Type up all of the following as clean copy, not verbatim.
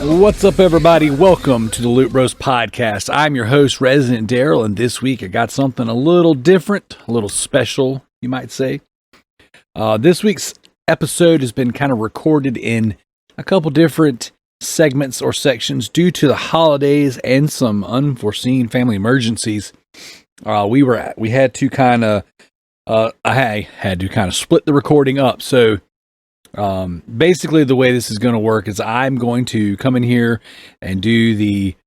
What's up, everybody? Welcome to the Loot Bros Podcast. I'm your host, Residentdarrell, and this week I got something a little different, a little special, you might say. This week's episode has been kind of recorded in a couple different segments or sections due to the holidays and some unforeseen family emergencies. I had to kind of split the recording up. So basically the way this is going to work is I'm going to come in here and do the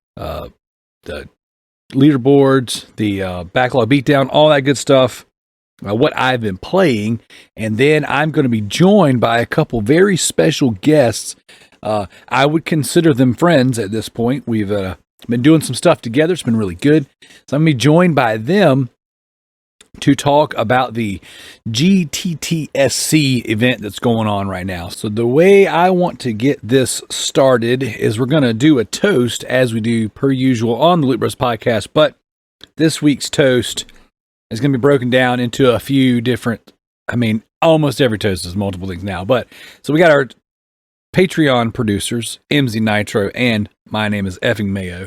leaderboards, the backlog beatdown, all that good stuff, what I've been playing, and then I'm going to be joined by a couple very special guests. I would consider them friends at this point. We've been doing some stuff together. It's been really good. So I'm going to be joined by them to talk about the GTTSC event that's going on right now. So the way I want to get this started is we're going to do a toast as we do per usual on the Loot Bros Podcast, but this week's toast is going to be broken down into a few different, almost every toast is multiple things now, but so we got our Patreon producers, Emzynitro, and my name is effing Mayo.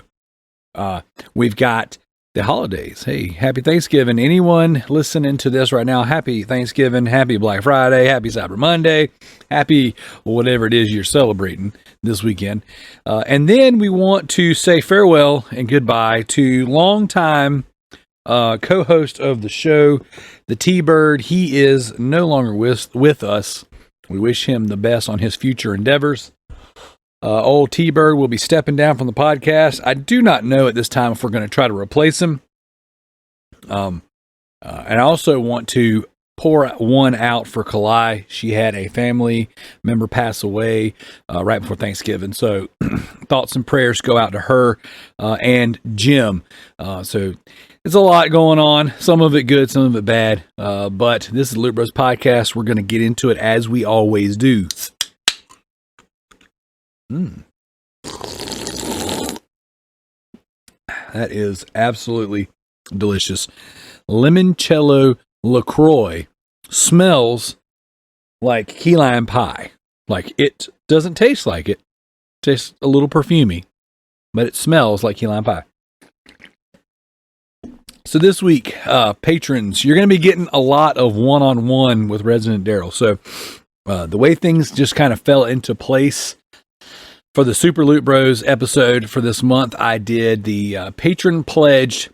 We've got the holidays. Hey, happy Thanksgiving. Anyone listening to this right now, happy Thanksgiving, happy Black Friday, happy Cyber Monday, happy whatever it is you're celebrating this weekend. And then we want to say farewell and goodbye to longtime co-host of the show, the T-Bird. He is no longer with us. We wish him the best on his future endeavors. Old T-Bird will be stepping down from the podcast. I do not know at this time if we're going to try to replace him. And I also want to pour one out for Kalai. She had a family member pass away right before Thanksgiving. So thoughts and prayers go out to her and Jim. So it's a lot going on. Some of it good, some of it bad. But this is the Loot Bros Podcast. We're going to get into it as we always do. That is absolutely delicious. Limoncello LaCroix smells like key lime pie. Like, it doesn't taste like it. Tastes a little perfumey, but it smells like key lime pie. So this week, patrons, you're going to be getting a lot of one-on-one with Residentdarrell. So the way things just kind of fell into place for the Super Loot Bros episode for this month, I did the patron pledged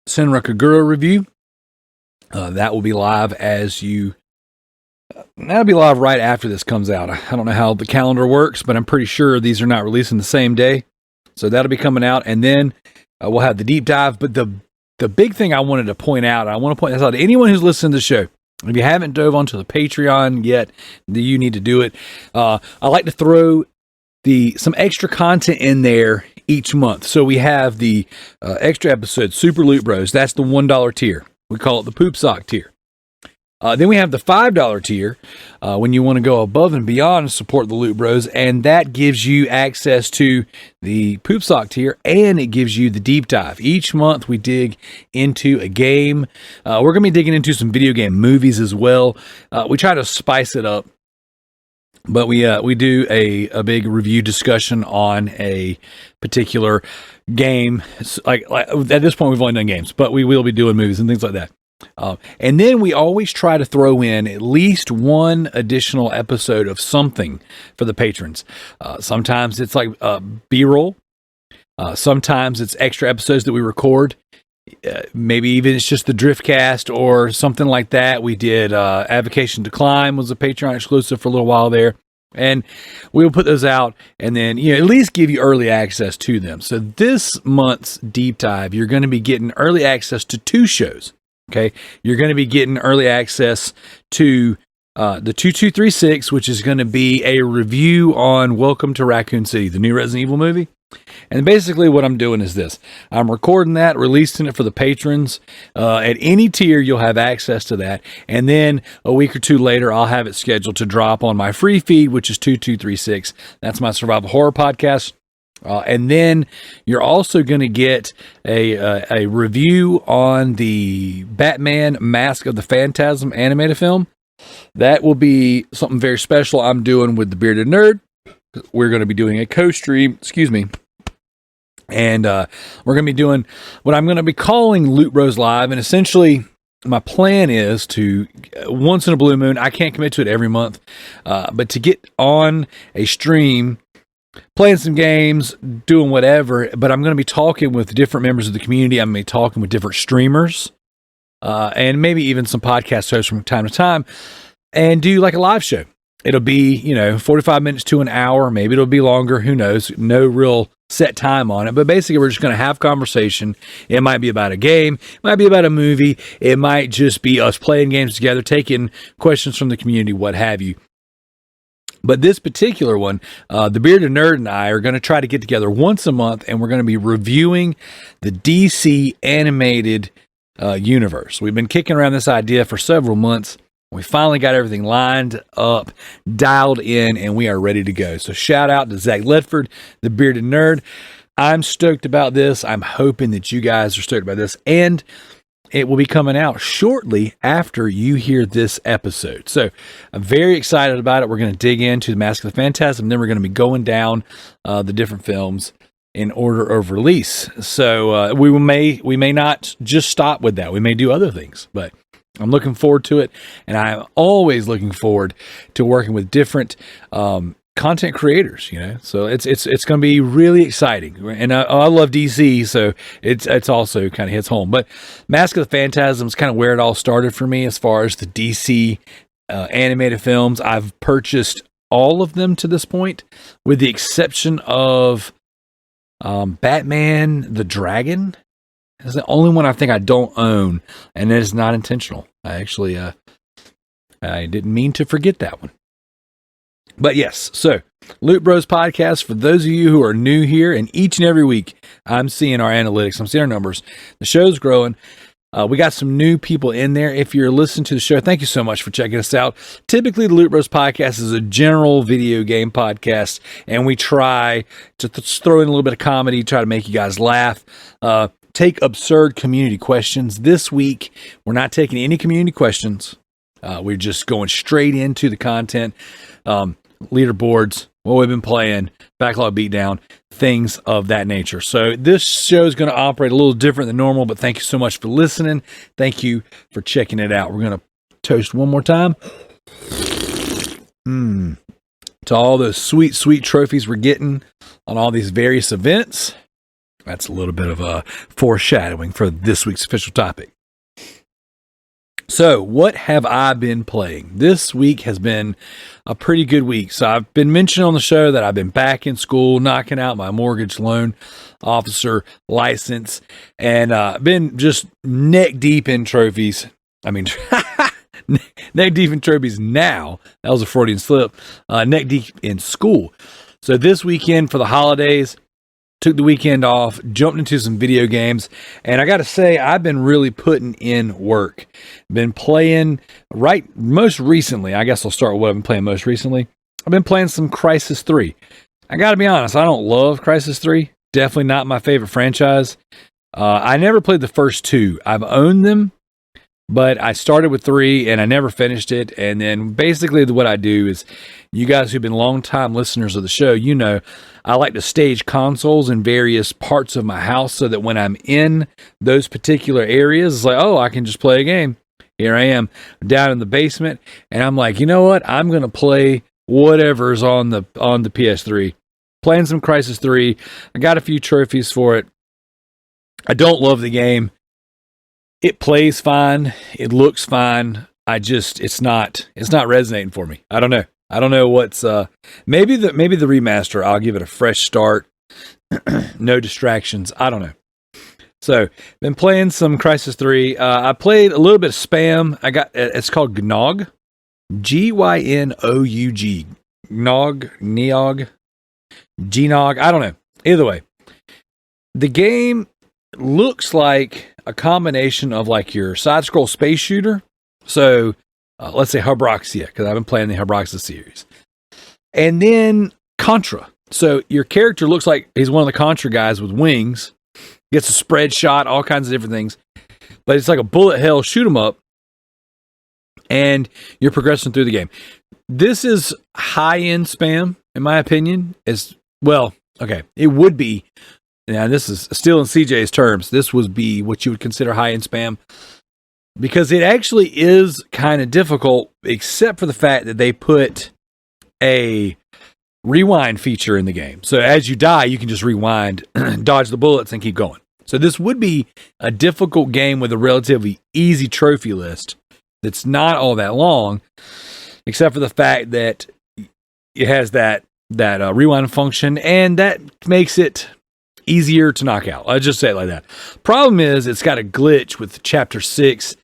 Senra Kagura review. That will be live that'll be live right after this comes out. I don't know how the calendar works, but I'm pretty sure these are not releasing the same day. So that'll be coming out, and then we'll have the deep dive. But the big thing I wanted to point out, I want to point this out to anyone who's listening to the show. If you haven't dove onto the Patreon yet, you need to do it. I like to throw some extra content in there each month. So we have the extra episode, Super Loot Bros. That's the $1 tier. We call it the Poop Sock tier. Then we have the $5 tier when you want to go above and beyond and support the Loot Bros. And that gives you access to the Poop Sock tier, and it gives you the deep dive. Each month we dig into a game. We're going to be digging into some video game movies as well. We try to spice it up. But we do a big review discussion on a particular game. Like at this point, we've only done games, but we will be doing movies and things like that. And then we always try to throw in at least one additional episode of something for the patrons. Sometimes it's like B-roll. Sometimes it's extra episodes that we record. Maybe even it's just the Driftcast or something like that. We did Avocation to Climb was a Patreon exclusive for a little while there, and we'll put those out and then at least give you early access to them. So this month's deep dive, you're going to be getting early access to 2 shows. Okay, you're going to be getting early access to the 2236, which is going to be a review on Welcome to Raccoon City, the new Resident Evil movie. And basically what I'm doing is this. I'm recording that, releasing it for the patrons. At any tier, you'll have access to that. And then a week or two later, I'll have it scheduled to drop on my free feed, which is 2236. That's my survival horror podcast. And then you're also going to get a review on the Batman Mask of the Phantasm animated film. That will be something very special I'm doing with the Bearded Nerd. we're going to be doing a co-stream, and we're going to be doing what I'm going to be calling Loot Bros Live. And essentially, my plan is to, once in a blue moon, I can't commit to it every month, but to get on a stream, playing some games, doing whatever, but I'm going to be talking with different members of the community. I'm going to be talking with different streamers, and maybe even some podcast hosts from time to time, and do like a live show. It'll be, 45 minutes to an hour. Maybe it'll be longer. Who knows? No real set time on it. But basically, we're just going to have conversation. It might be about a game. It might be about a movie. It might just be us playing games together, taking questions from the community, what have you. But this particular one, the Bearded Nerd and I are going to try to get together once a month, and we're going to be reviewing the DC animated universe. We've been kicking around this idea for several months. We finally got everything lined up, dialed in, and we are ready to go. So shout out to Zach Ledford, the Bearded Nerd. I'm stoked about this. I'm hoping that you guys are stoked about this. And it will be coming out shortly after you hear this episode. So I'm very excited about it. We're going to dig into the Mask of the Phantasm. Then we're going to be going down the different films in order of release. So we may not just stop with that. We may do other things, but I'm looking forward to it, and I'm always looking forward to working with different content creators. So it's going to be really exciting, and I love DC, so it's also kind of hits home. But Mask of the Phantasm is kind of where it all started for me as far as the DC animated films. I've purchased all of them to this point, with the exception of Batman the Dragon. It's the only one I think I don't own, and it is not intentional. I actually, I didn't mean to forget that one. But yes, so Loot Bros Podcast, for those of you who are new here, and each and every week I'm seeing our analytics, I'm seeing our numbers. The show's growing. We got some new people in there. If you're listening to the show, thank you so much for checking us out. Typically, the Loot Bros Podcast is a general video game podcast, and we try to throw in a little bit of comedy, try to make you guys laugh. Take absurd community questions. This week, we're not taking any community questions. We're just going straight into the content, leaderboards, what we've been playing, backlog beatdown, things of that nature. So this show is going to operate a little different than normal, but thank you so much for listening. Thank you for checking it out. We're going to toast one more time. To all those sweet, sweet trophies we're getting on all these various events. That's a little bit of a foreshadowing for this week's official topic. So, what have I been playing? This week has been a pretty good week. So, I've been mentioning on the show that I've been back in school, knocking out my mortgage loan officer license, and been just neck deep in trophies. I mean, neck deep in trophies now. That was a Freudian slip. Neck deep in school. So, this weekend for the holidays, took the weekend off, jumped into some video games, and I got to say, I've been really putting in work. Been playing most recently. I guess I'll start with what I've been playing most recently. I've been playing some Crysis 3. I got to be honest, I don't love Crysis 3. Definitely not my favorite franchise. I never played the first two. I've owned them, but I started with 3 and I never finished it. And then basically what I do is, you guys who've been long-time listeners of the show, I like to stage consoles in various parts of my house so that when I'm in those particular areas, it's like, oh, I can just play a game. Here I am down in the basement, and I'm like, you know what? I'm going to play whatever's on the PS3. Playing some Crysis 3. I got a few trophies for it. I don't love the game. It plays fine. It looks fine. It's not resonating for me. I don't know what's maybe the remaster. I'll give it a fresh start. No distractions. I don't know. So, been playing some Crysis 3. I played a little bit of Spam. It's called Gnog. Gynoug. Neog. Gnog. I don't know. Either way. The game looks like a combination of like your side-scroll space shooter. So, let's say Habroxia, because I've been playing the Habroxia series. And then Contra. So your character looks like he's one of the Contra guys with wings. Gets a spread shot, all kinds of different things. But it's like a bullet hell shoot 'em up. And you're progressing through the game. This is high-end Spam. in my opinion. Is well, okay, it would be. Now, this is still in CJ's terms. This would be what you would consider high-end spam, because it actually is kind of difficult, except for the fact that they put a rewind feature in the game. So as you die, you can just rewind, dodge the bullets, and keep going. So this would be a difficult game with a relatively easy trophy list that's not all that long, except for the fact that it has that rewind function, and that makes it easier to knock out. I'll just say it like that. Problem is, it's got a glitch with Chapter 6.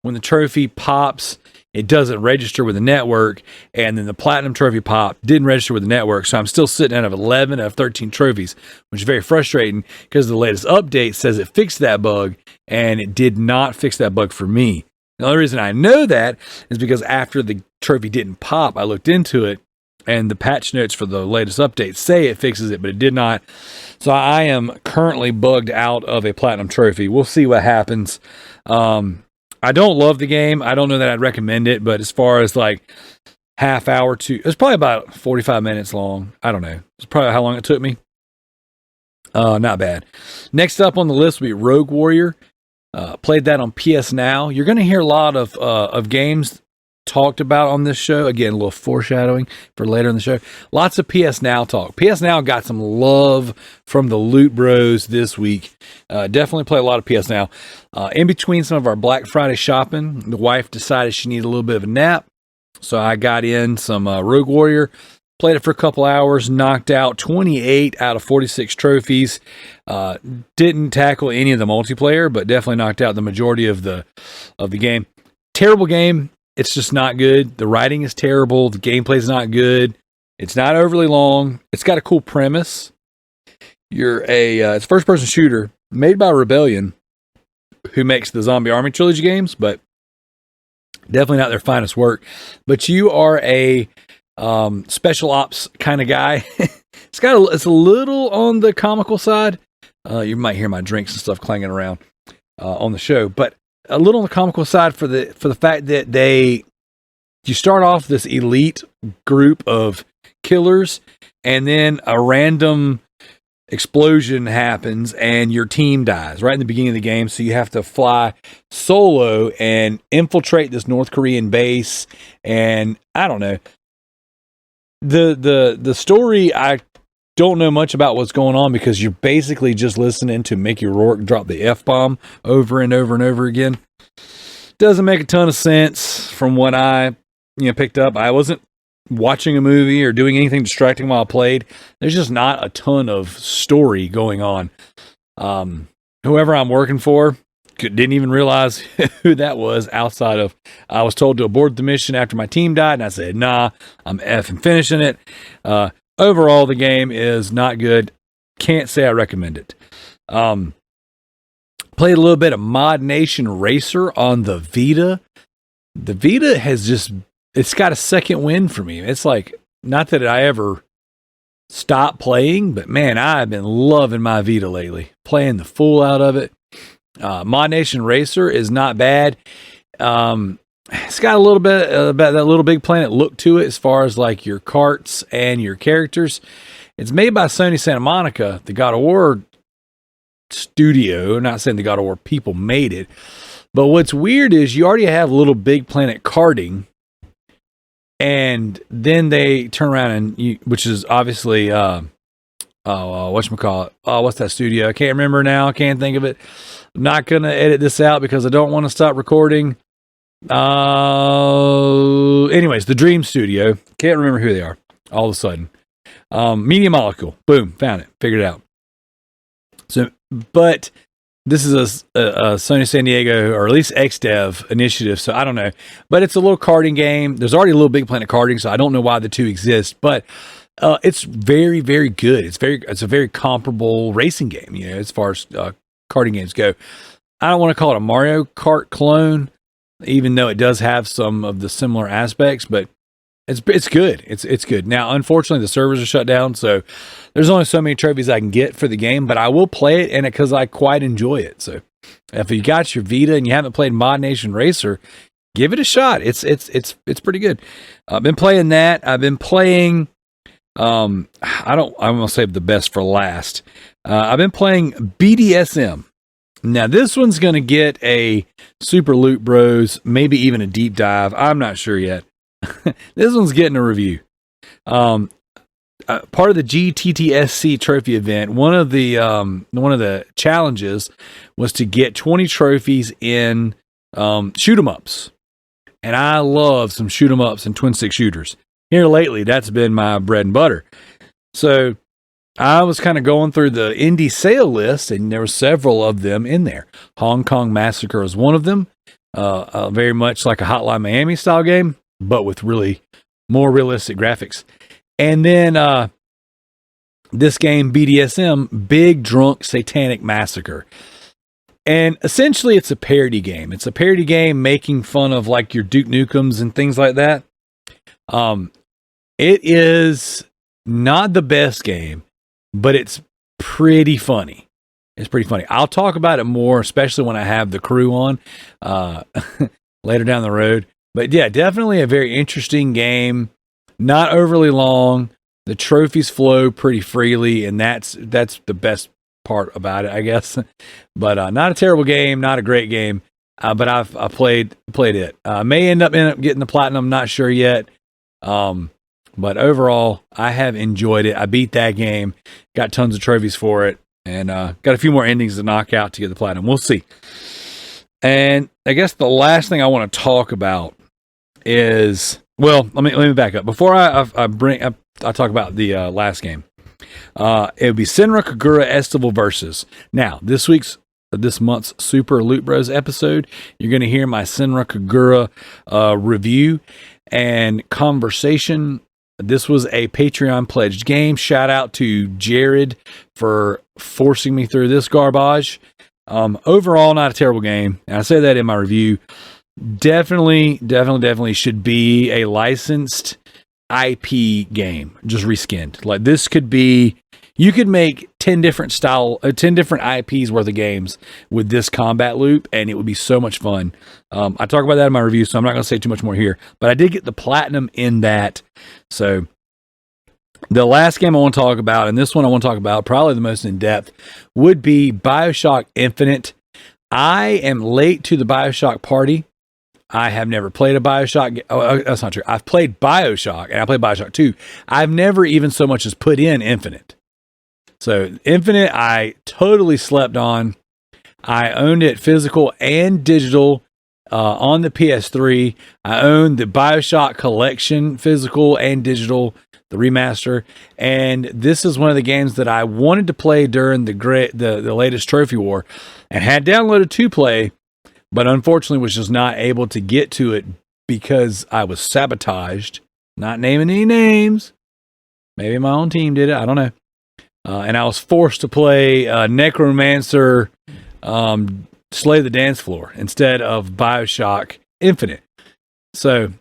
When the trophy pops, it doesn't register with the network, and then the Platinum trophy pop didn't register with the network, so I'm still sitting out of 11 out of 13 trophies, which is very frustrating because the latest update says it fixed that bug, and it did not fix that bug for me. The only reason I know that is because after the trophy didn't pop, I looked into it, and the patch notes for the latest update say it fixes it, but it did not. So I am currently bugged out of a Platinum trophy. We'll see what happens. I don't love the game. I don't know that I'd recommend it, but as far as like half hour to, it's probably about 45 minutes long. I don't know. It's probably how long it took me. Not bad. Next up on the list will be Rogue Warrior. Played that on PS Now. You're going to hear a lot of games talked about on this show. Again, a little foreshadowing for later in the show. Lots of PS Now talk. PS Now got some love from the Loot Bros this week. Definitely play a lot of PS Now. In between some of our Black Friday shopping, the wife decided she needed a little bit of a nap, so I got in some Rogue Warrior, played it for a couple hours, knocked out 28 out of 46 trophies. Didn't tackle any of the multiplayer, but definitely knocked out the majority of the game. Terrible game. It's just not good. The writing is terrible. The gameplay is not good. It's not overly long. It's got a cool premise. It's a first-person shooter made by Rebellion, who makes the Zombie Army Trilogy games, but definitely not their finest work. But you are a special ops kind of guy. It's a little on the comical side. You might hear my drinks and stuff clanging around on the show, but a little on the comical side for the fact that you start off this elite group of killers, and then a random explosion happens and your team dies right in the beginning of the game. So you have to fly solo and infiltrate this North Korean base. And I don't know, the story, I don't know much about what's going on, because you're basically just listening to Mickey Rourke drop the F-bomb over and over and over again. Doesn't make a ton of sense from what I picked up. I wasn't watching a movie or doing anything distracting while I played. There's just not a ton of story going on. Whoever I'm working for didn't even realize who that was, outside of I was told to abort the mission after my team died, and I said, nah, I'm effing finishing it. Overall, the game is not good. Can't say I recommend it. Played a little bit of Mod Nation Racer on the Vita. The Vita it's got a second win for me. It's like, not that I ever stopped playing, but man, I've been loving my Vita lately. Playing the fool out of it. Mod Nation Racer is not bad. It's got a little bit about that Little Big Planet look to it, as far as like your carts and your characters. It's made by Sony Santa Monica, the God of War studio. I'm not saying the God of War people made it, but what's weird is you already have Little Big Planet karting, and then they turn around which is obviously whatchamacallit? What's that studio? I can't remember now. I can't think of it. I'm not gonna edit this out because I don't want to stop recording. Anyways, the Dream Studio. Can't remember who they are all of a sudden. Media Molecule. Boom. Found it. Figured it out. So, but this is a Sony San Diego, or at least XDev initiative. So I don't know, but it's a little karting game. There's already a Little Big Planet karting, so I don't know why the two exist, but it's very, very good. It's a very comparable racing game, as far as karting games go. I don't want to call it a Mario Kart clone, even though it does have some of the similar aspects, but it's good. It's good. Now, unfortunately, the servers are shut down, so there's only so many trophies I can get for the game, but I will play it, and because I quite enjoy it. So if you got your Vita and you haven't played Mod Nation Racer, give it a shot. It's pretty good. I've been playing that. I've been playing I'm going to save the best for last. I've been playing BDSM. Now, this one's going to get a Super Loot Bros, maybe even a deep dive. I'm not sure yet. This one's getting a review. Part of the GTTSC trophy event, one of the challenges was to get 20 trophies in shoot 'em ups. And I love some shoot 'em ups and twin stick shooters. Here lately, that's been my bread and butter. So I was kind of going through the indie sale list, and there were several of them in there. Hong Kong Massacre is one of them. Very much like a Hotline Miami style game, but with really more realistic graphics. And then this game, BDSM, Big Drunk Satanic Massacre. And essentially, it's a parody game. It's a parody game making fun of like your Duke Nukems and things like that. It is not the best game, but it's pretty funny. It's pretty funny. I'll talk about it more, especially when I have the crew on later down the road. But yeah, definitely a very interesting game. Not overly long. The trophies flow pretty freely, and that's the best part about it, I guess. But not a terrible game, not a great game. But I played it. May end up getting the platinum, not sure yet. But overall, I have enjoyed it. I beat that game, got tons of trophies for it, and got a few more endings to knock out to get the platinum. We'll see. And I guess the last thing I want to talk about is, well, let me back up before I talk about the last game. It would be Senra Kagura Estival Versus. Now, this month's Super Loot Bros episode, you're going to hear my Senra Kagura review and conversation. This was a Patreon pledged game. Shout out to Jared for forcing me through this garbage. Overall, not a terrible game. And I say that in my review. Definitely should be a licensed IP game, just reskinned. Like this could be, you could make 10 different IPs worth of games with this combat loop, and it would be so much fun. I talk about that in my review, so I'm not going to say too much more here, but I did get the platinum in that. So the last game I want to talk about, and this one I want to talk about probably the most in depth, would be BioShock Infinite. I am late to the BioShock party. I have never played a BioShock. Oh, that's not true. I've played BioShock, and I played BioShock 2. I've never even so much as put in Infinite. So Infinite, I totally slept on. I owned it physical and digital on the PS3. I owned the BioShock Collection, physical and digital, the remaster. And this is one of the games that I wanted to play during the latest Trophy War, and had downloaded to play, but unfortunately was just not able to get to it because I was sabotaged. Not naming any names. Maybe my own team did it. I don't know. And I was forced to play Necromancer Slay the Dance Floor instead of BioShock Infinite. So,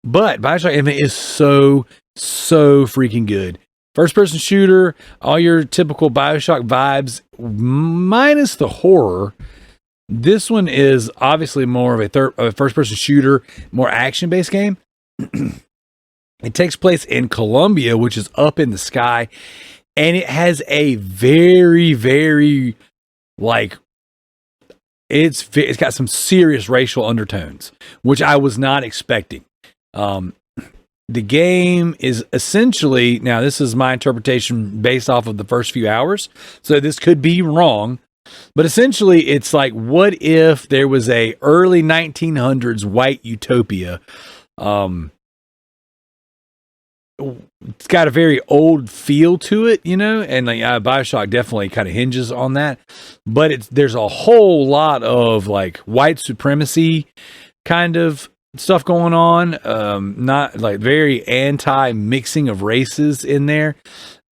but BioShock Infinite is so freaking good. First person shooter, all your typical BioShock vibes, minus the horror. This one is obviously more of a first-person shooter, more action-based game. It takes place in Colombia, which is up in the sky, and it has a very, very, like, it's got some serious racial undertones, which I was not expecting. The game is essentially, now this is my interpretation based off of the first few hours, so this could be wrong. But essentially, it's like, what if there was a early 1900s white utopia? It's got a very old feel to it, you know, and like BioShock definitely kind of hinges on that. But there's a whole lot of like white supremacy kind of stuff going on. Not like very anti-mixing of races in there.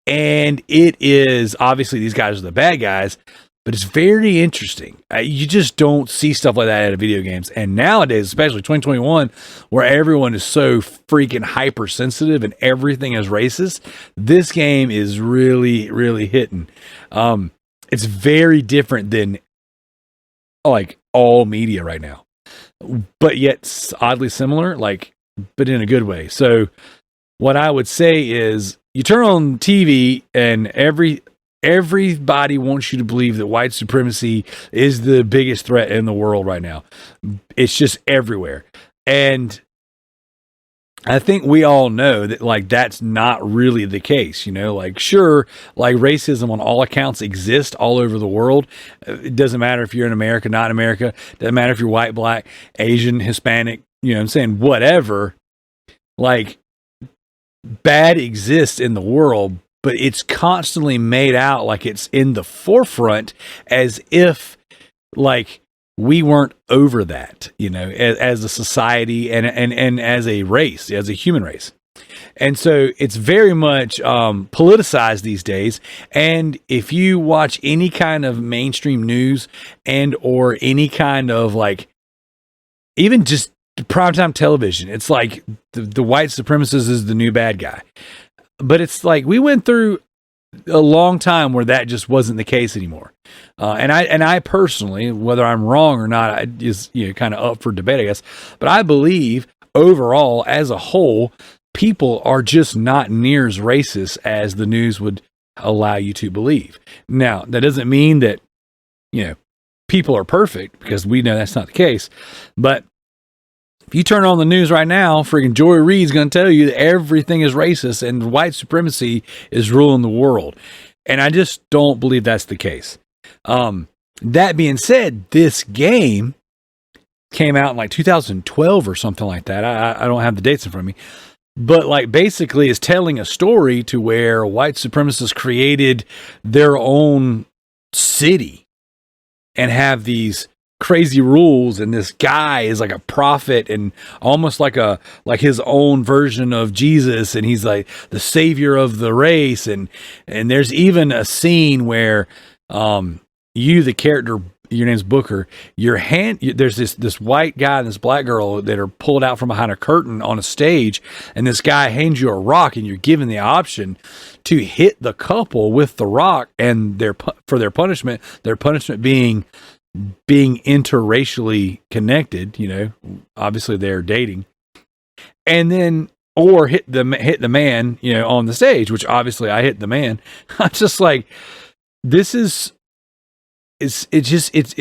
And it is obviously these guys are the bad guys. But it's very interesting. You just don't see stuff like that out of video games. And nowadays, especially 2021, where everyone is so freaking hypersensitive and everything is racist, this game is really, really hitting. It's very different than like all media right now, but yet oddly similar, like, but in a good way. So what I would say is, you turn on TV and everybody wants you to believe that white supremacy is the biggest threat in the world right now. It's just everywhere. And I think we all know that, like, that's not really the case, you know, like, sure, like, racism on all accounts exists all over the world. It doesn't matter if you're in America, not in America. It doesn't matter if you're white, black, Asian, Hispanic, you know what I'm saying? Whatever. Like, bad exists in the world, but it's constantly made out like it's in the forefront, as if, like, we weren't over that, you know, as a society and as a race, as a human race. And so it's very much politicized these days. And if you watch any kind of mainstream news and or any kind of, like, even just primetime television, it's like the white supremacist is the new bad guy. But it's like we went through a long time where that just wasn't the case anymore. And I personally, whether I'm wrong or not, is, you know, kind of up for debate, I guess. But I believe overall, as a whole, people are just not near as racist as the news would allow you to believe. Now, that doesn't mean that, you know, people are perfect, because we know that's not the case. But if you turn on the news right now, freaking Joy Reid's going to tell you that everything is racist and white supremacy is ruling the world. And I just don't believe that's the case. That being said, this game came out in like 2012 or something like that. I don't have the dates in front of me. But, like, basically is telling a story to where white supremacists created their own city and have these crazy rules, and this guy is like a prophet and almost like his own version of Jesus, and he's like the savior of the race. And there's even a scene where you, the character, your name's Booker, there's this white guy and this black girl that are pulled out from behind a curtain on a stage, and this guy hands you a rock, and you're given the option to hit the couple with the rock, and for their punishment being interracially connected, you know, obviously they're dating, and then, or hit the man, you know, on the stage, which obviously I hit the man. I'm just like, it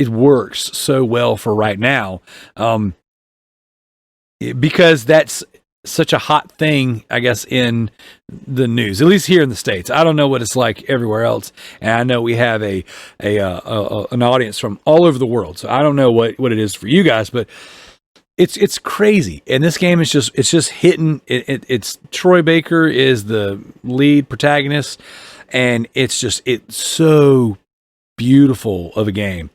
works so well for right now, because that's such a hot thing, I guess, in the news, at least here in the States. I don't know what it's like everywhere else, and I know we have an audience from all over the world, so I don't know what it is for you guys, but it's crazy. And this game is just hitting. It's Troy Baker is the lead protagonist, and it's so beautiful of a game.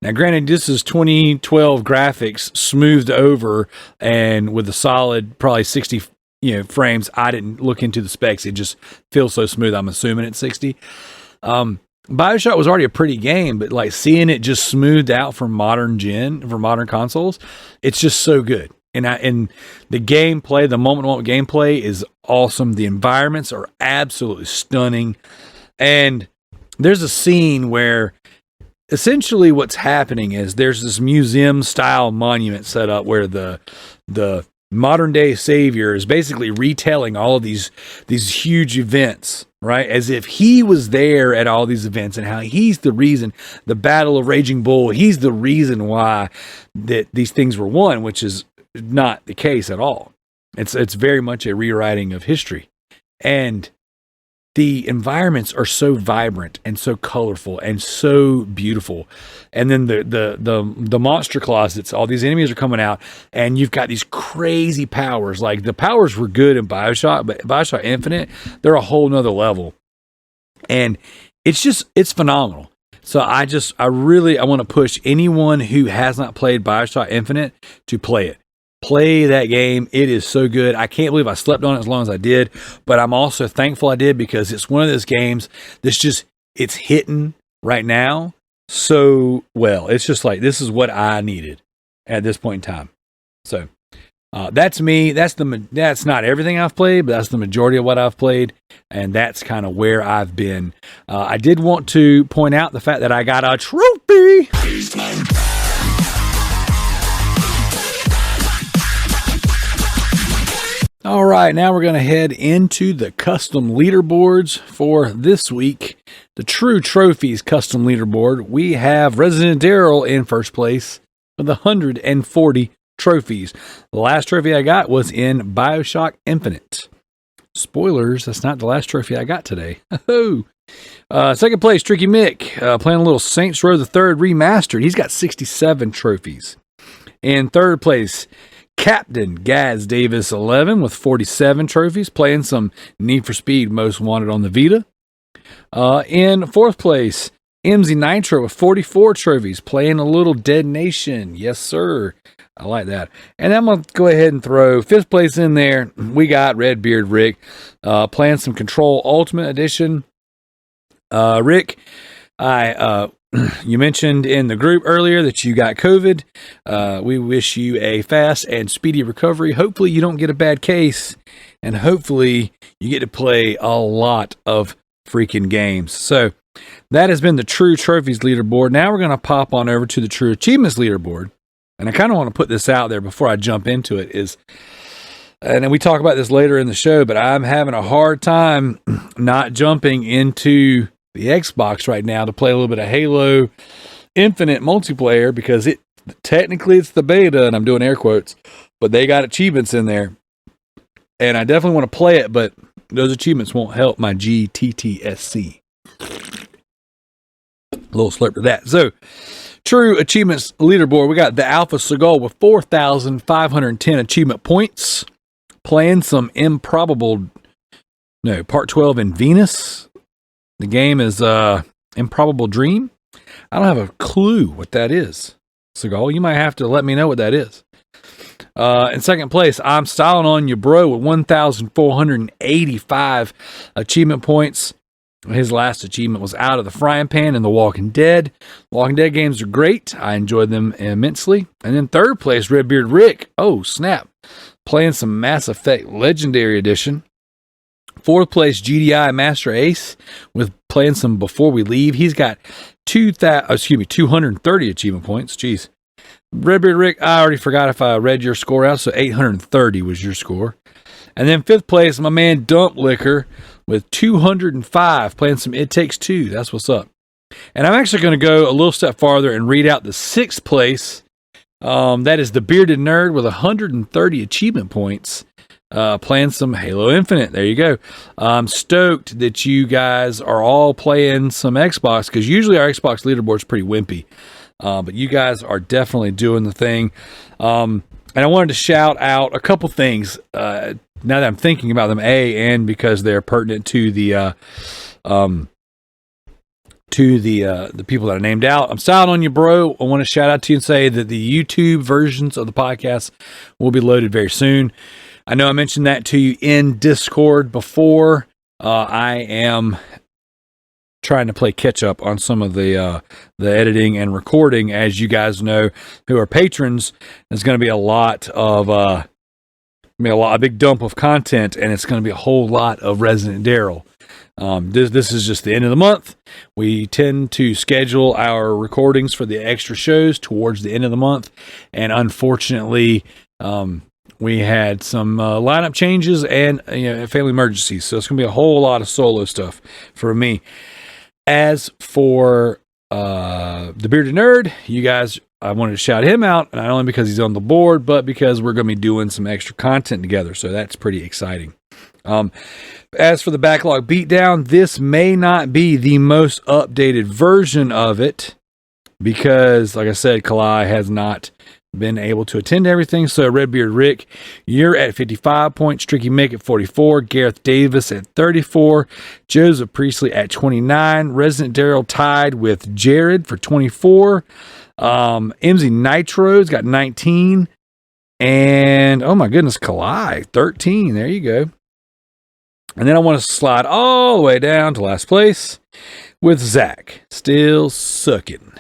Now, granted, this is 2012 graphics smoothed over and with a solid probably 60, you know, frames. I didn't look into the specs. It just feels so smooth. I'm assuming it's 60. BioShock was already a pretty game, but like seeing it just smoothed out for modern consoles, it's just so good. And the gameplay, the moment gameplay is awesome. The environments are absolutely stunning. And there's a scene where essentially what's happening is there's this museum style monument set up where the modern day savior is basically retelling all of these huge events, right? As if he was there at all these events, and how he's the reason, the Battle of Raging Bull, he's the reason why that these things were won, which is not the case at all. It's very much a rewriting of history. And the environments are so vibrant and so colorful and so beautiful. And then the monster closets, all these enemies are coming out, and you've got these crazy powers. Like, the powers were good in BioShock, but BioShock Infinite, they're a whole nother level. And it's phenomenal. So I want to push anyone who has not played BioShock Infinite to play it. Play that game. It is so good. I can't believe I slept on it as long as I did, but I'm also thankful I did, because it's one of those games that's it's hitting right now so well. It's just like, this is what I needed at this point in time. So that's me. That's not everything I've played, but that's the majority of what I've played, and that's kind of where I've been. I did want to point out the fact that I got a trophy. All right, now we're going to head into the custom leaderboards for this week. The True Trophies custom leaderboard. We have Residentdarrell in first place with 140 trophies. The last trophy I got was in BioShock Infinite. Spoilers, that's not the last trophy I got today. Second place, Tricky Mick, playing a little Saints Row the Third Remastered. He's got 67 trophies. In third place, Captain Gazdavis 11 with 47 trophies, playing some Need for Speed Most Wanted on the Vita. In fourth place, Emzynitro with 44 trophies, playing a little Dead Nation. Yes, sir. I like that. And I'm going to go ahead and throw fifth place in there. We got Redbeard Rick, playing some Control Ultimate Edition. Rick, you mentioned in the group earlier that you got COVID. We wish you a fast and speedy recovery. Hopefully you don't get a bad case, and hopefully you get to play a lot of freaking games. So that has been the True Trophies leaderboard. Now we're going to pop on over to the True Achievements leaderboard. And I kind of want to put this out there before I jump into it and we talk about this later in the show, but I'm having a hard time not jumping into the Xbox right now to play a little bit of Halo Infinite multiplayer, because technically it's the beta, and I'm doing air quotes, but they got achievements in there, and I definitely want to play it, but those achievements won't help my GTTSC. A little slurp to that. So, True Achievements leaderboard, we got the Alpha Seagull with 4,510 achievement points, playing some Part 12 in Venus. The game is Improbable Dream. I don't have a clue what that is. Seagull, you might have to let me know what that is. In second place, I'm Styling on You Bro with 1,485 achievement points. His last achievement was Out of the Frying Pan in The Walking Dead. Walking Dead games are great. I enjoyed them immensely. And in third place, Redbeard Rick. Oh, snap. Playing some Mass Effect Legendary Edition. Fourth place, GDI Master Ace with playing some Before We Leave. He's got 230 achievement points. Jeez. Redbeard Rick, I already forgot if I read your score out, so 830 was your score. And then fifth place, my man Dump Liquor with 205, playing some It Takes Two. That's what's up. And I'm actually going to go a little step farther and read out the sixth place. That is the Bearded Nerd with 130 achievement points, playing some Halo Infinite. There you go. I'm stoked that you guys are all playing some Xbox, because usually our Xbox leaderboard's pretty wimpy. But you guys are definitely doing the thing. And I wanted to shout out a couple things, now that I'm thinking about them, and because they're pertinent to the people that I named out. I'm Styling on You Bro. I want to shout out to you and say that the YouTube versions of the podcast will be loaded very soon. I know I mentioned that to you in Discord before. I am trying to play catch up on some of the editing and recording. As you guys know, who are patrons, there's going to be a big dump of content, and it's going to be a whole lot of Residentdarrell. This is just the end of the month. We tend to schedule our recordings for the extra shows towards the end of the month, and unfortunately, we had some lineup changes and family emergencies, so it's going to be a whole lot of solo stuff for me. As for the Bearded Nerd, you guys, I wanted to shout him out, not only because he's on the board, but because we're going to be doing some extra content together, so that's pretty exciting. As for the Backlog Beatdown, this may not be the most updated version of it, because, like I said, Kalai has not been able to attend everything. So Redbeard Rick, you're at 55 points, Tricky Mick at 44, Gareth Davis at 34, Joseph Priestley at 29, Residentdarrell tied with Jared for 24, Emzynitro's got 19, and oh my goodness, Kalai 13. There you go. And then I want to slide all the way down to last place with Zach, still sucking.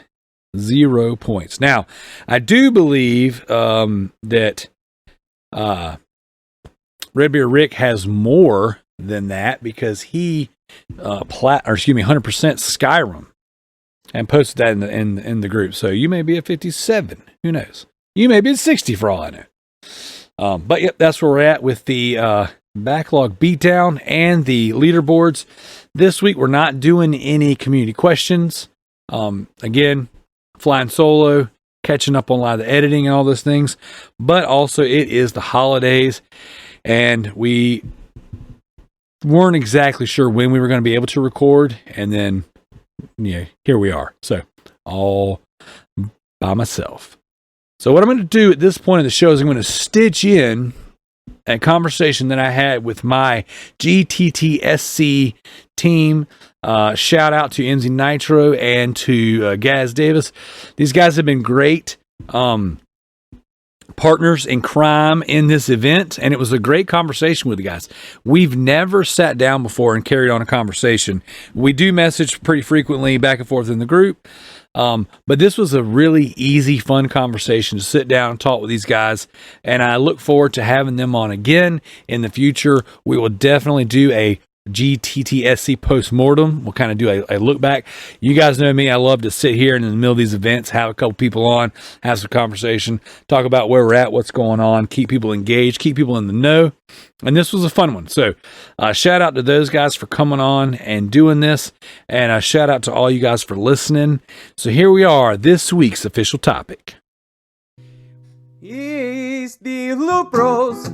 0 points. Now, I do believe that Redbeard Rick has more than that, because he 100% Skyrim and posted that in the group. So you may be at 57. Who knows? You may be at 60 for all I know. But yep, that's where we're at with the backlog beatdown and the leaderboards. This week, we're not doing any community questions. Again, flying solo, catching up on a lot of the editing and all those things. But also, it is the holidays, and we weren't exactly sure when we were going to be able to record. And then, here we are. So, all by myself. So what I'm going to do at this point of the show is I'm going to stitch in a conversation that I had with my GTTSC team. Shout out to Emzynitro and to Gazdavis. These guys have been great partners in crime in this event, and it was a great conversation with the guys. We've never sat down before and carried on a conversation. We do message pretty frequently back and forth in the group. But this was a really easy, fun conversation to sit down and talk with these guys. And I look forward to having them on again in the future. We will definitely do a GTTSC postmortem. We'll kind of do a look back. You guys know me. I love to sit here in the middle of these events, have a couple people on, have some conversation, talk about where we're at, what's going on, keep people engaged, keep people in the know. And this was a fun one. So shout out to those guys for coming on and doing this. And shout out to all you guys for listening. So here we are, this week's official topic. It's the Loot Bros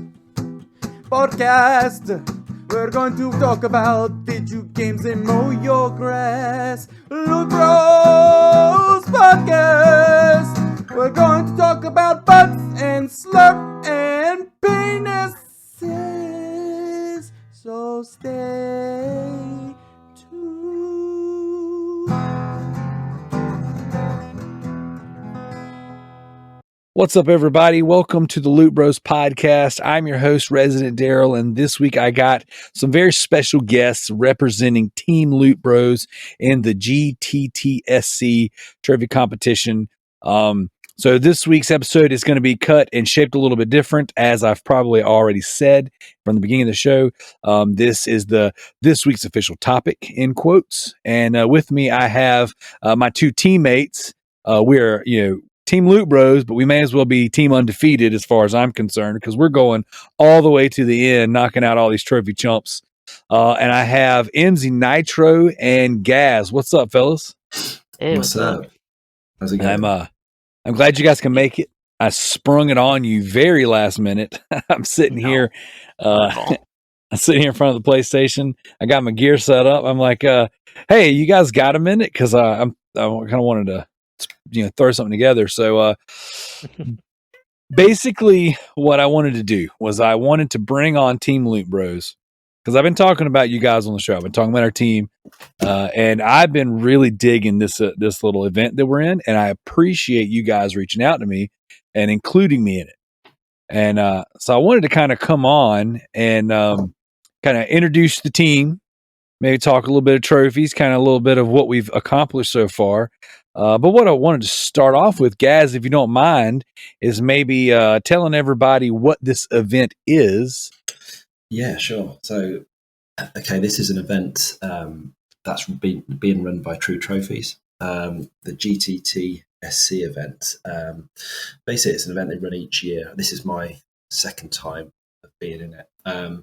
podcast. We're going to talk about video games and mow your grass. Loot Bros podcast. We're going to talk about butts and slurp and penises. So stay tuned. What's up, everybody? Welcome to the Loot Bros podcast. I'm your host, Residentdarrell, and this week I got some very special guests representing Team Loot Bros in the GTTSC trivia competition. So this week's episode is going to be cut and shaped a little bit different, as I've probably already said from the beginning of the show. This is this week's official topic, in quotes. And with me, I have my two teammates. We're Team Loot Bros, but we may as well be Team Undefeated as far as I'm concerned, because we're going all the way to the end, knocking out all these trophy chumps. And I have Emzynitro and Gaz. What's up, fellas? Hey, What's up? How's it going? I'm glad you guys can make it. I sprung it on you very last minute. I'm sitting here. I'm sitting here in front of the PlayStation. I got my gear set up. I'm like, hey, you guys got a minute? Because I kind of wanted to throw something together. So basically what I wanted to do was I wanted to bring on Team Loot Bros, because I've been talking about you guys on the show. I've been talking about our team, and I've been really digging this little event that we're in, and I appreciate you guys reaching out to me and including me in it. And so I wanted to kind of come on and kind of introduce the team, maybe talk a little bit of trophies, kind of a little bit of what we've accomplished so far. But what I wanted to start off with, Gaz, if you don't mind, is maybe telling everybody what this event is. Yeah, sure. So, okay, this is an event that's being run by True Trophies, the GTTSC event. Basically, it's an event they run each year. This is my second time of being in it. I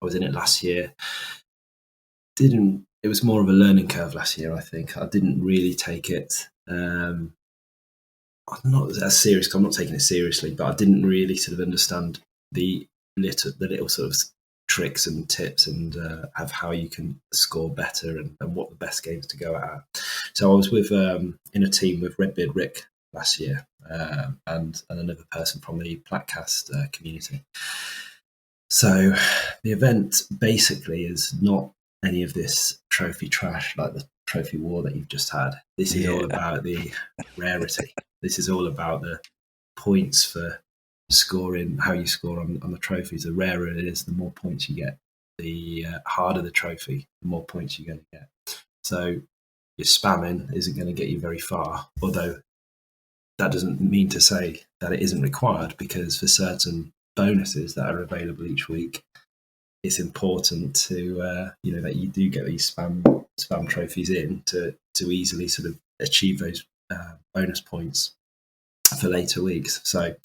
was in it last year. It was more of a learning curve last year, I think. I didn't really take it. I'm not as serious, 'cause I'm not taking it seriously, but I didn't really sort of understand the little sort of tricks and tips and of how you can score better and what the best games to go at. So I was with in a team with Redbeard Rick last year and another person from the Platcast community. So the event basically is not any of this trophy trash like the trophy war that you've just had. This is all about the rarity. This is all about the points for scoring, how you score on the trophies. The rarer it is, the more points you get. The harder the trophy, the more points you're going to get. So your spamming isn't going to get you very far, although that doesn't mean to say that it isn't required, because for certain bonuses that are available each week, it's important to that you do get these spam trophies in to easily sort of achieve those bonus points for later weeks. So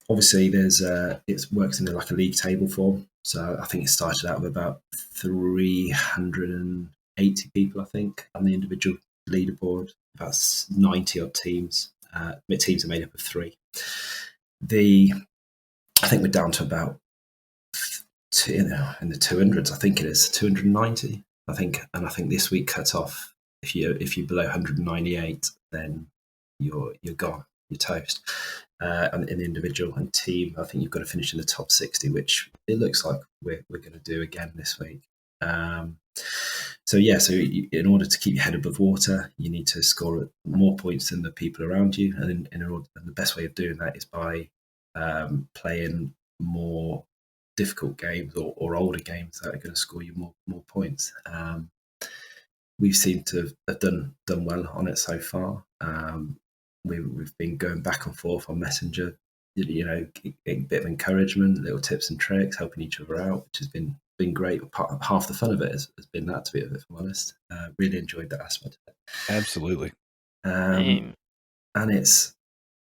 obviously there's it works in like a league table form. So I think it started out with about 380 people, I think, on the individual leaderboard. About 90 odd teams. Teams are made up of 3. I think we're down to about in the 200s. I think it is 290. I think this week cut off. If you're below 198, then you're gone. You're toast. And in the individual and team, I think you've got to finish in the top 60, which it looks like we're going to do again this week. So in order to keep your head above water, you need to score more points than the people around you, and and the best way of doing that is by playing more difficult games or older games that are going to score you more points. We've seemed to have done well on it so far. We've been going back and forth on Messenger, getting a bit of encouragement, little tips and tricks, helping each other out, which has been great. Half the fun of it has been that, to be if I'm honest. Really enjoyed that aspect of it. Absolutely. And it's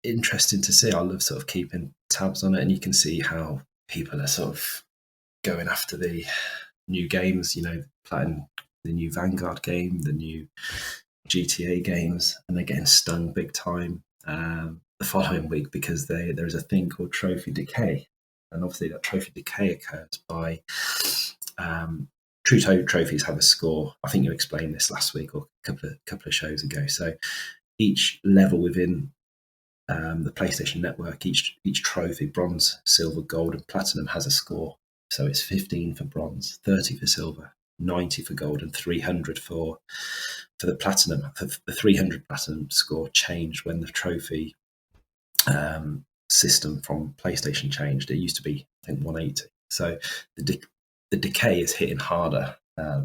interesting to see. I love sort of keeping tabs on it, and you can see how people are sort of going after the new games, playing the new Vanguard game, the new GTA games, and they're getting stung big time the following week because there's a thing called trophy decay. And obviously that trophy decay occurs by true trophies have a score. I think you explained this last week or a couple of shows ago. So each level within the PlayStation Network, each trophy, bronze, silver, gold, and platinum, has a score. So it's 15 for bronze, 30 for silver, 90 for gold, and 300 for the platinum. The 300 platinum score changed when the trophy system from PlayStation changed. It used to be, I think, 180. So the decay is hitting harder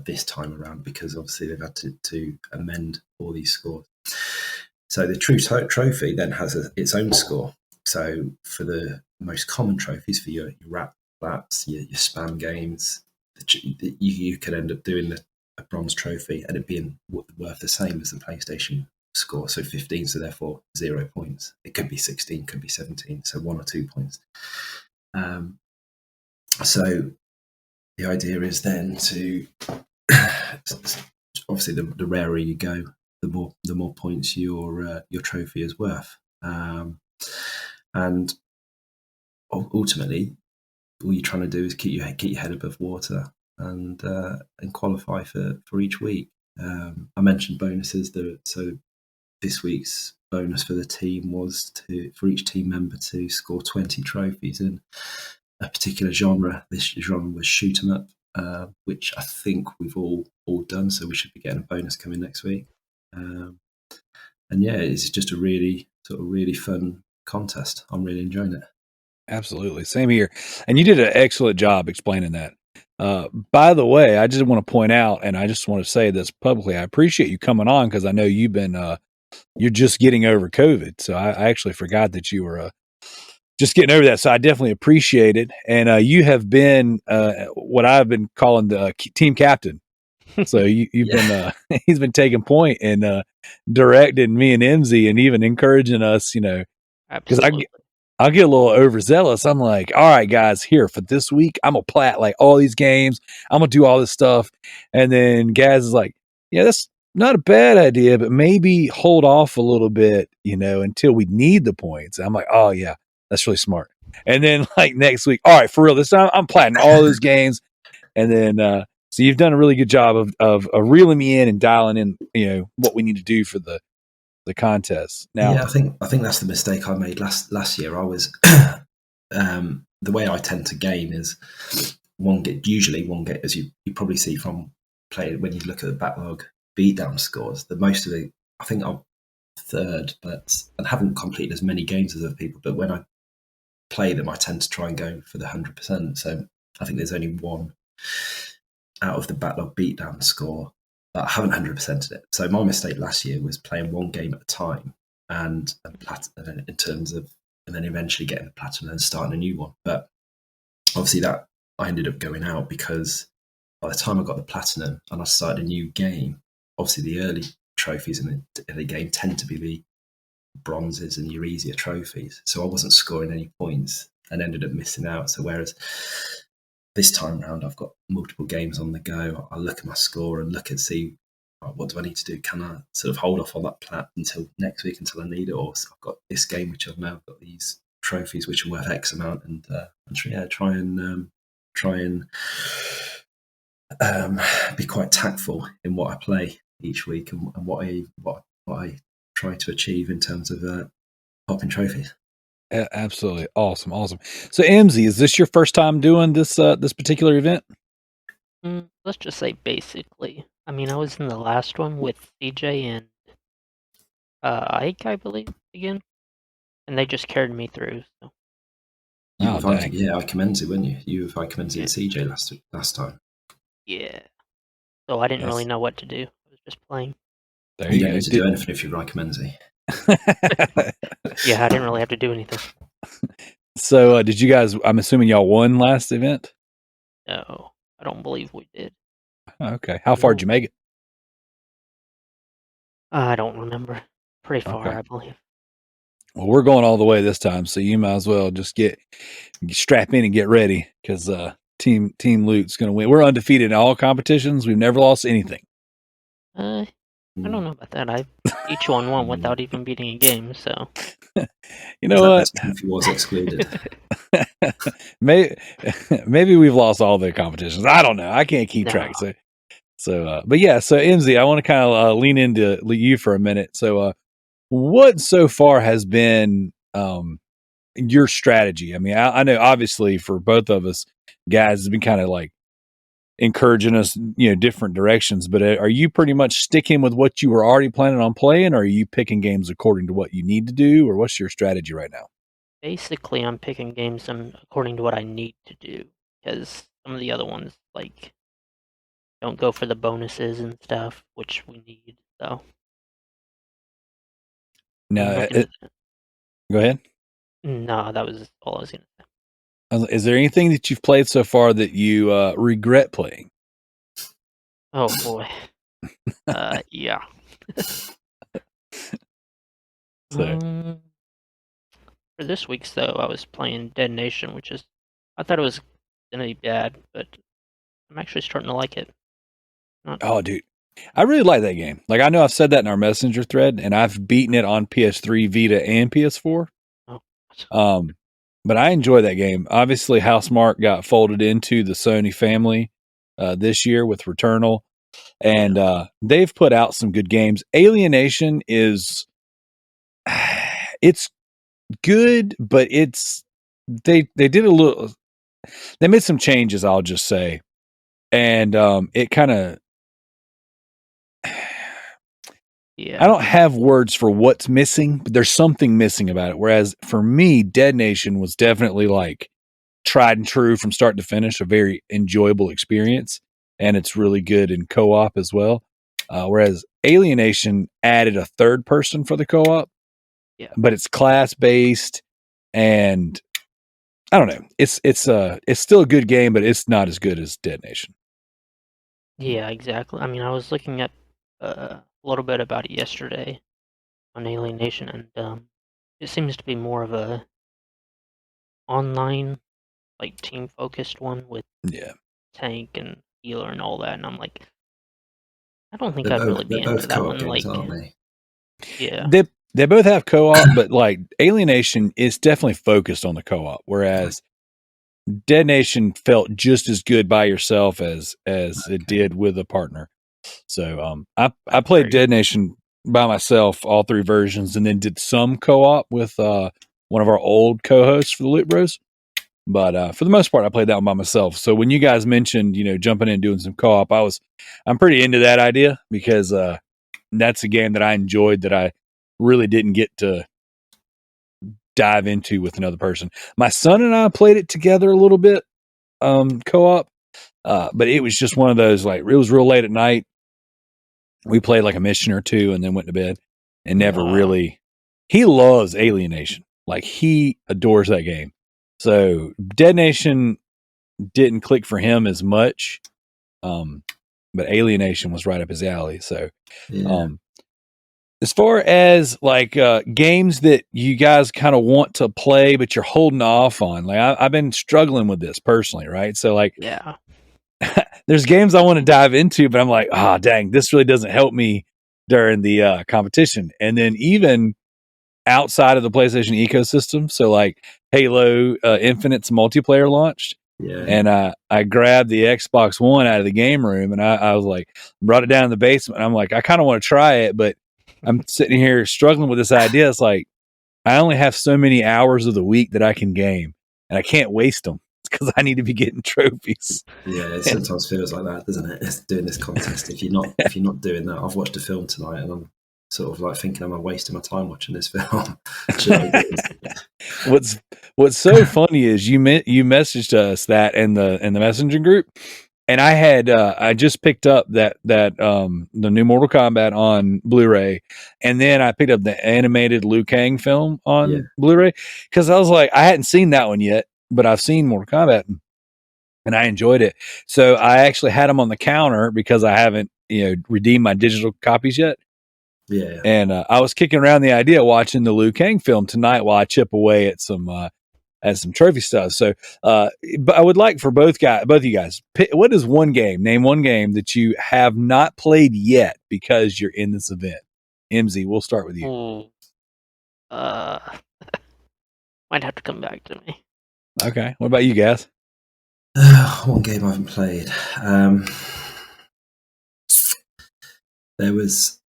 this time around because obviously they've had to amend all these scores. So the true trophy then has its own score. So for the most common trophies, for your rat flats, your spam games, you could end up doing a bronze trophy and it being worth the same as the PlayStation score. So 15, so therefore 0 points. It could be 16, could be 17, so 1 or 2 points. So the idea is then to obviously the rarer you go, the more points your trophy is worth, and ultimately all you're trying to do is keep your head above water and qualify for each week. I mentioned bonuses. So this week's bonus for the team was for each team member to score 20 trophies in a particular genre. This genre was shoot 'em up, which I think we've all done. So we should be getting a bonus coming next week. And yeah, it's just a really fun contest. I'm really enjoying it. Absolutely. Same here. And you did an excellent job explaining that. By the way, I just want to point out, and I just want to say this publicly, I appreciate you coming on because I know you've been, you're just getting over COVID. So I actually forgot that you were just getting over that. So I definitely appreciate it. And you have been what I've been calling the team captain. So you've been, he's been taking point and directing me and Emzy and even encouraging us, because I'll get a little overzealous. I'm like, all right, guys, here for this week, I'm going to plat like all these games. I'm going to do all this stuff. And then Gaz is like, yeah, that's not a bad idea, but maybe hold off a little bit, until we need the points. And I'm like, oh, yeah, that's really smart. And then like next week, all right, for real, this time I'm platting all those games. And then, so you've done a really good job of reeling me in and dialing in, what we need to do for the contest. Now, yeah, I think that's the mistake I made last year. I was the way I tend to game is usually one get, as you probably see from play when you look at the backlog beatdown scores. The most of the, I think I'm third, but I haven't completed as many games as other people. But when I play them, I tend to try and go for the 100%. So I think there's only one out of the backlog beatdown score. I haven't 100%ed it. So my mistake last year was playing one game at a time and in terms of, and then eventually getting the platinum and starting a new one. But obviously that I ended up going out because by the time I got the platinum and I started a new game, obviously the early trophies in the game tend to be bronzes and your easier trophies. So I wasn't scoring any points and ended up missing out. So whereas this time round, I've got multiple games on the go. I look at my score and look and see, what do I need to do? Can I sort of hold off on that plat until next week until I need it? Or I've got this game, which I've now got these trophies, which are worth X amount, and try and be quite tactful in what I play each week and what I try to achieve in terms of popping trophies. Absolutely. Awesome. So Emzy, is this your first time doing this this particular event? Let's just say basically. I mean, I was in the last one with CJ and Ike, I believe, again. And they just carried me through. So. You were Ike Emzy, weren't you? You were Ike Emzy and CJ last time. Yeah. So I didn't really know what to do. I was just playing. There you don't need to do anything if you're Ike Emzy. Yeah, I didn't really have to do anything. So did you guys, I'm assuming y'all won last event? No, I don't believe we did. Okay. How far did you make it? I don't remember. Pretty far, I believe. Well, we're going all the way this time, so you might as well just strap in and get ready, because Team Loot's going to win. We're undefeated in all competitions. We've never lost anything. I don't know about that. Each one won without even beating a game, so. You know what? If he was excluded. Maybe we've lost all the competitions. I don't know. I can't keep track. So, but yeah. So Emzy, I want to kind of lean into you for a minute. So, what so far has been your strategy? I mean, I know obviously for both of us, guys, has been kind of like encouraging us, different directions. But are you pretty much sticking with what you were already planning on playing, or are you picking games according to what you need to do, or what's your strategy right now? Basically, I'm picking games according to what I need to do, because some of the other ones, like, don't go for the bonuses and stuff, which we need, so. No, go ahead. No, that was all I was going to say. Is there anything that you've played so far that you regret playing? Oh, boy. Yeah. So. For this week's, though, I was playing Dead Nation, which is, I thought it was going to be bad, but I'm actually starting to like it. Oh, dude. I really like that game. Like, I know I've said that in our messenger thread, and I've beaten it on PS3, Vita, and PS4. Oh. But I enjoy that game. Obviously, Housemarque got folded into the Sony family this year with Returnal, and they've put out some good games. Alienation is, it's good, but they did a little, they made some changes, I'll just say, and it kind of, I don't have words for what's missing, but there's something missing about it. Whereas for me, Dead Nation was definitely like tried and true from start to finish, a very enjoyable experience, and it's really good in co-op as well. Whereas Alienation added a third person for the co-op, but it's class based, and I don't know. It's still a good game, but it's not as good as Dead Nation. Yeah, exactly. I mean, I was looking at a little bit about it yesterday on Alienation, and it seems to be more of a online, like team focused one with tank and healer and all that. And I'm like, I don't think I'd really be into that one. Like, aren't they? Yeah, they both have co-op, but like Alienation is definitely focused on the co-op, whereas Dead Nation felt just as good by yourself as it did with a partner. So I played Dead Nation by myself, all three versions, and then did some co-op with one of our old co-hosts for the Loot Bros. But for the most part, I played that one by myself. So when you guys mentioned, jumping in and doing some co-op, I'm pretty into that idea, because that's a game that I enjoyed that I really didn't get to dive into with another person. My son and I played it together a little bit, co-op, but it was just one of those, like, it was real late at night. We played like a mission or two and then went to bed, and never really. He loves Alienation. Like, he adores that game. So Dead Nation didn't click for him as much, but Alienation was right up his alley. So, As far as like games that you guys kind of want to play, but you're holding off on, like I've been struggling with this personally, right? So like, Yeah. there's games I want to dive into, but I'm like, dang, this really doesn't help me during the competition. And then even outside of the PlayStation ecosystem, so like Halo Infinite's multiplayer launched. Yeah. And I grabbed the Xbox One out of the game room, and I was like, brought it down in the basement. I'm like, I kind of want to try it, but I'm sitting here struggling with this idea. It's like, I only have so many hours of the week that I can game, and I can't waste them because I need to be getting trophies. Yeah, it sometimes feels like that, doesn't it? It's doing this contest. If you're not doing that, I've watched a film tonight, and I'm sort of like thinking, am I wasting my time watching this film? What's so funny is you messaged us that in the messenger group, and I had I just picked up that the new Mortal Kombat on Blu-ray, and then I picked up the animated Liu Kang film on Blu-ray because I was like, I hadn't seen that one yet, but I've seen Mortal Kombat and I enjoyed it. So I actually had them on the counter because I haven't redeemed my digital copies yet. Yeah. And I was kicking around the idea of watching the Liu Kang film tonight while I chip away at some trophy stuff. So, but I would like for both of you guys, what is name one game that you have not played yet because you're in this event? Emzy, we'll start with you. Ooh. Might have to come back to me. Okay. What about you guys? One game I haven't played. There was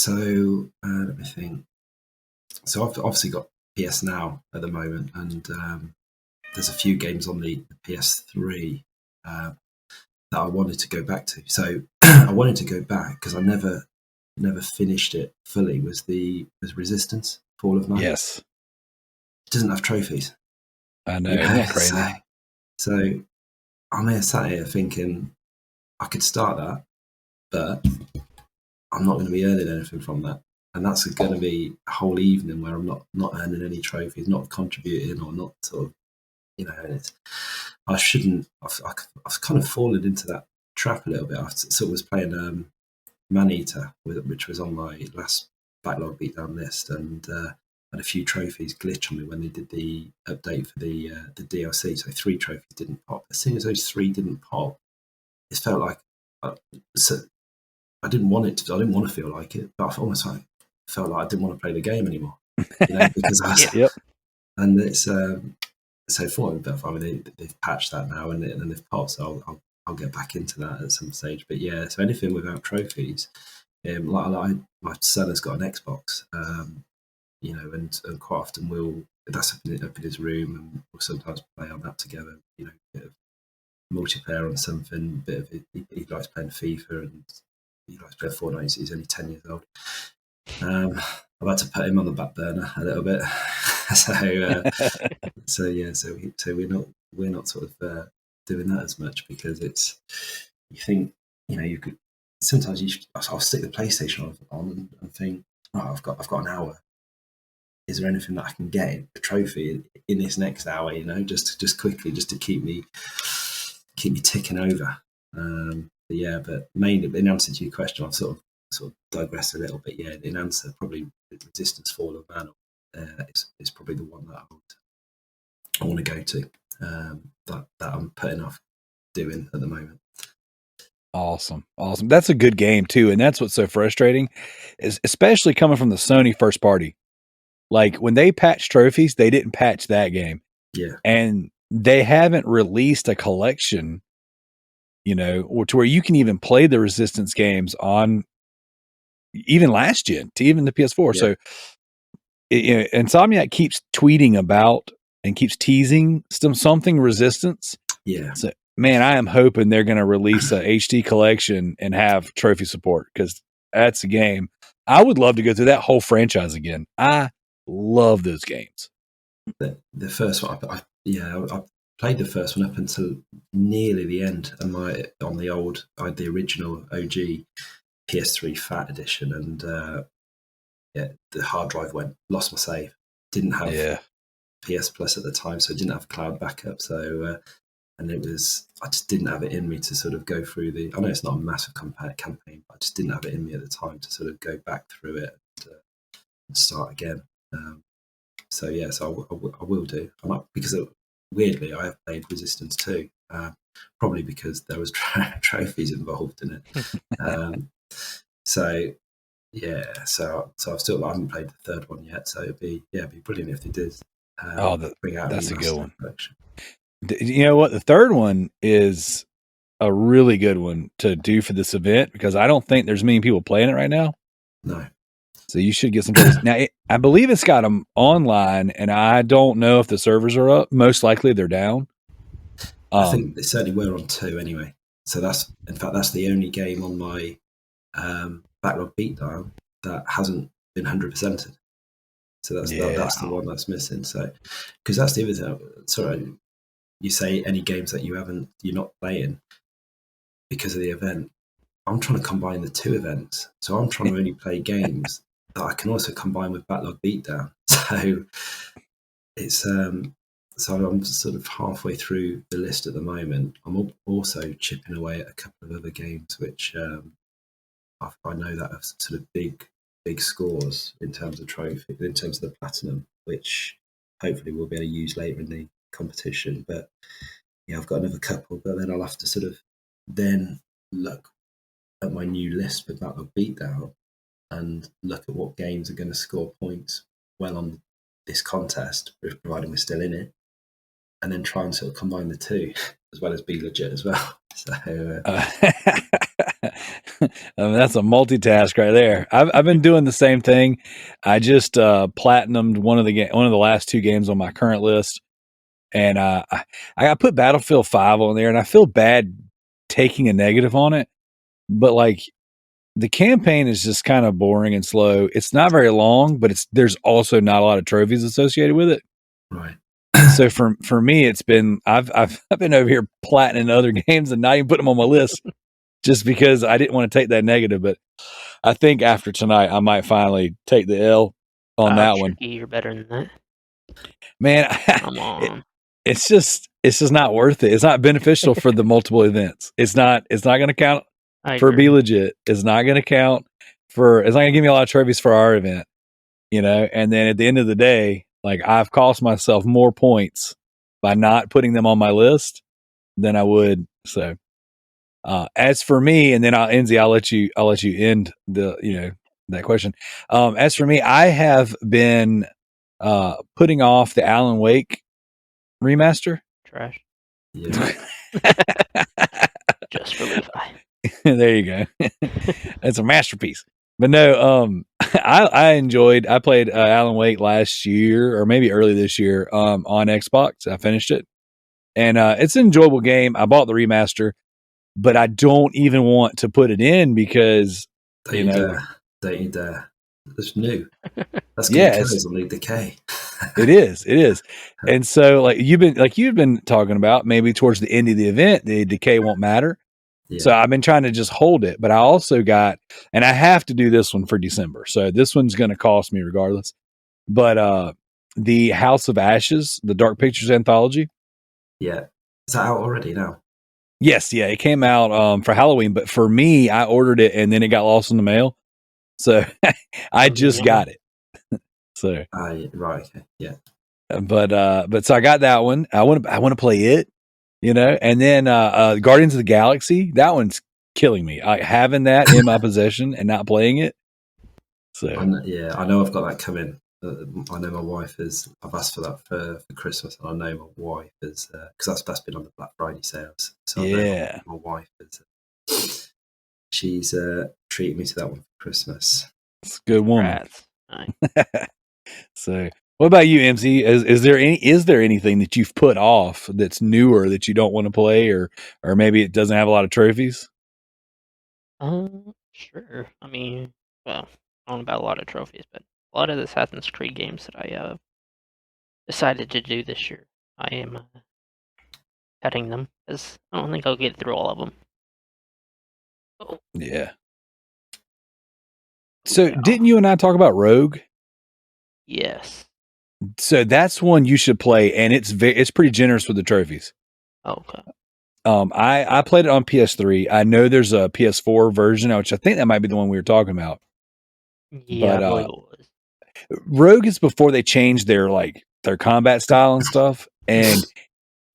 let me think. So I've obviously got PS Now at the moment, and there's a few games on the PS3 that I wanted to go back to. So I wanted to go back because I never finished it fully. Was Resistance Fall of Man? Yes. It doesn't have trophies. I know. Isn't that crazy? So I'm here sat here thinking I could start that, but I'm not going to be earning anything from that. And that's going to be a whole evening where I'm not earning any trophies, not contributing, or not sort of, I shouldn't. I've kind of fallen into that trap a little bit. I sort of was playing Maneater, which was on my last backlog beatdown list, and had a few trophies glitch on me when they did the update for the DLC. So 3 trophies didn't pop. As soon as those 3 didn't pop, it felt like I didn't want it to. I didn't want to feel like it, but I almost felt like I didn't want to play the game anymore. Because I was, Yep. And it's so for it, I mean, they've patched that now and they've popped. So I'll get back into that at some stage. But yeah, so anything without trophies, like my son has got an Xbox, and quite often that's up in his room, and we'll sometimes play on that together. Bit of multiplayer on something. He likes playing FIFA and he likes playing Fortnite. He's only 10 years old. I've had to put him on the back burner a little bit. So we're not sort of doing that as much because you think you could sometimes I'll stick the PlayStation on and think, I've got an hour. Is there anything that I can get a trophy in this next hour? Just quickly, just to keep me ticking over. But mainly in answer to your question, I've sort of digressed a little bit. Yeah, in answer, probably Resistance Fall of Man is probably the one that I want to go to. That I'm putting off doing at the moment. Awesome. That's a good game too, and that's what's so frustrating, is especially coming from the Sony first party. Like when they patched trophies, they didn't patch that game. Yeah, and they haven't released a collection, or to where you can even play the Resistance games on even last gen to even the PS4. Yeah. So Insomniac keeps tweeting about and keeps teasing something Resistance. Yeah. So man, I am hoping they're going to release a HD collection and have trophy support, because that's a game I would love to go through that whole franchise again. I love those games. The first one, I played the first one up until nearly the end, and I had the original OG PS3 Fat Edition, and the hard drive lost my save. Didn't have PS Plus at the time, so I didn't have cloud backup. So and I just didn't have it in me to sort of go through I know it's not a massive campaign, but I just didn't have it in me at the time to sort of go back through it and start again. So I will do. Because weirdly, I have played Resistance too, probably because there was trophies involved in it. So I haven't played the third one yet. So it'd be brilliant if they did. Bring out that's a good one. Collection. You know what? The third one is a really good one to do for this event because I don't think there's many people playing it right now. No. So you should get some trophies. Now, I believe it's got them online, and I don't know if the servers are up. Most likely they're down. I think they certainly were on 2 anyway. So that's the only game on my backlog beatdown that hasn't been 100%ed. So that's the one that's missing. So because that's the other thing. Sorry, you say any games that you're not playing because of the event. I'm trying to combine the 2 events, so I'm trying to only play games that I can also combine with backlog beatdown. So it's so I'm sort of halfway through the list at the moment. I'm also chipping away at a couple of other games which I know that have sort of big scores in terms of trophy, in terms of the platinum, which hopefully we'll be able to use later in the competition. But yeah, I've got another couple, but then I'll have to sort of then look at my new list for backlog beatdown and look at what games are going to score points well on this contest, providing we're still in it, and then try and sort of combine the 2 as well as be legit as well. So that's a multitask right there. I've been doing the same thing. I just platinumed one of the last 2 games on my current list, and I put Battlefield 5 on there, and I feel bad taking a negative on it, but like the campaign is just kind of boring and slow. It's not very long, but there's also not a lot of trophies associated with it. Right. So for me, it's been I've been over here platinum other games and not even putting them on my list just because I didn't want to take that negative. But I think after tonight, I might finally take the L on that one. You're better than that, man. Come on. It's just not worth it. It's not beneficial for the multiple events. It's not going to count for Be Legit. It's not going to count for. It's not going to give me a lot of trophies for our event, And then at the end of the day, like I've cost myself more points by not putting them on my list than I would. So, as for me, and then Enzy, I'll let you end that question. As for me, I have been putting off the Alan Wake remaster. Trash. Yeah. Just for Levi. There you go. It's a masterpiece. But no, I played Alan Wake last year or maybe early this year on Xbox. I finished it, and it's an enjoyable game. I bought the remaster, but I don't even want to put it in because don't you dare. That's new. That's good. On the decay. It is. And so like you've been talking about, maybe towards the end of the event, the decay won't matter. Yeah. So I've been trying to just hold it, but I also got, and I have to do this one for December. So this one's going to cost me regardless. But the House of Ashes, the Dark Pictures anthology. Yeah. Is that out already now? Yes. Yeah. It came out for Halloween, but for me, I ordered it and then it got lost in the mail. So I just got it. So right. Okay. Yeah. But so I got that one. I want to play it. And then Guardians of the Galaxy, that one's killing me. Having that in my possession and not playing it. So I know I've got that coming. I know my wife is. I've asked for that for Christmas, and I know my wife is because that's been on the Black Friday sales. So yeah, my wife is. She's treated me to that one for Christmas. It's a good woman. So. What about you, MC? Is there anything that you've put off that's newer that you don't want to play, or maybe it doesn't have a lot of trophies? Sure. I mean, well, I don't know about a lot of trophies, but a lot of the Assassin's Creed games that I decided to do this year, I am cutting them because I don't think I'll get through all of them. Oh. Yeah. So didn't you and I talk about Rogue? Yes. So that's one you should play, and it's pretty generous with the trophies. Oh, okay. I played it on PS3. I know there's a PS4 version, which I think that might be the one we were talking about. Yeah, But I believe it was. Rogue is before they changed their combat style and stuff. And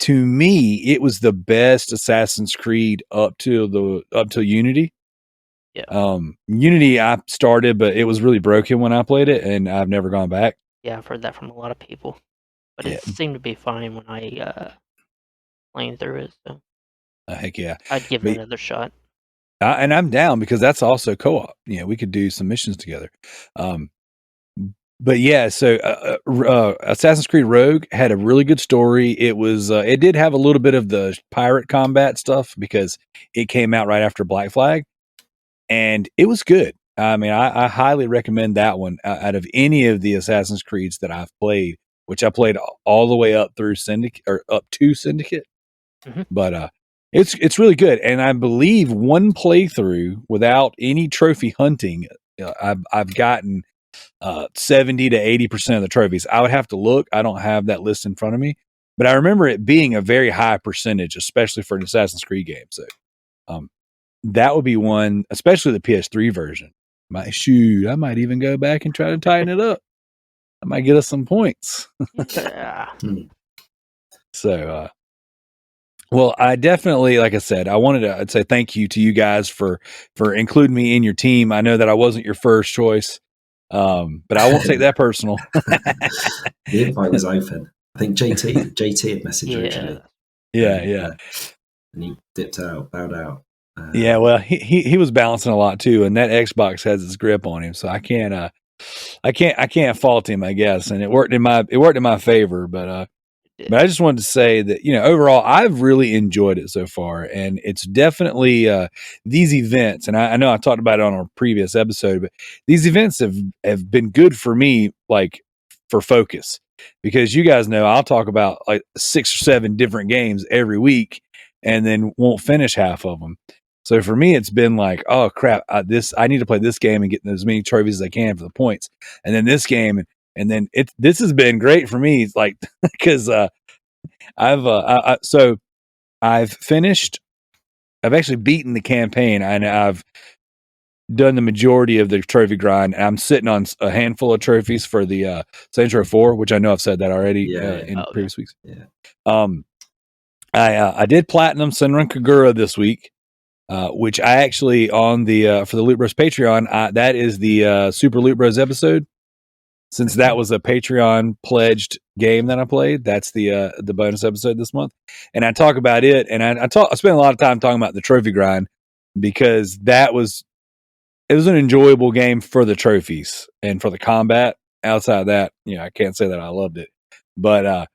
to me, it was the best Assassin's Creed up till Unity. Yeah. Unity I started, but it was really broken when I played it, and I've never gone back. Yeah, I've heard that from a lot of people. But Yeah. it seemed to be fine when I playing through it, so Heck yeah. I'd give But- it another shot. And I'm down because that's also co-op. We could do some missions together. But yeah, so Assassin's Creed Rogue had a really good story. It was it did have a little bit of the pirate combat stuff because it came out right after Black Flag, and it was good. I mean, I highly recommend that one out of any of the Assassin's Creeds that I've played, which I played all the way up through Syndicate or up to Syndicate. Mhm. But it's really good, and I believe one playthrough without any trophy hunting, I've gotten 70 to 80% of the trophies. I would have to look. I don't have that list in front of me, but I remember it being a very high percentage, especially for an Assassin's Creed game. So that would be one, especially the PS3 version. I might even go back and try to tighten it up. I might get us some points. Yeah. So, well, I definitely, like I said, I'd say thank you to you guys for including me in your team. I know that I wasn't your first choice, but I won't take that personal. The invite was open. I think JT had messaged originally. Yeah. And he dipped out, bowed out. Yeah, well, he was balancing a lot too, and that Xbox has its grip on him, so I can't fault him, I guess. And it worked in my favor, but I just wanted to say that overall I've really enjoyed it so far, and it's definitely these events. And I know I talked about it on a previous episode, but these events have been good for me, like for focus, because you guys know I'll talk about like 6 or 7 different games every week, and then won't finish half of them. So for me, it's been like, oh crap, I need to play this game and get as many trophies as I can for the points, and then this game, and then this has been great for me, like because I've finished. I've actually beaten the campaign, and I've done the majority of the trophy grind. And I'm sitting on a handful of trophies for the Saints 4, which I know I've said that already in previous weeks. Yeah. I did platinum Senran Kagura this week. Which I actually on the for the Loot Bros Patreon, that is the Super Loot Bros episode. Since that was a Patreon pledged game that I played, that's the bonus episode this month, and I talk about it. And I spent a lot of time talking about the trophy grind because it was an enjoyable game for the trophies and for the combat. Outside of that, I can't say that I loved it, but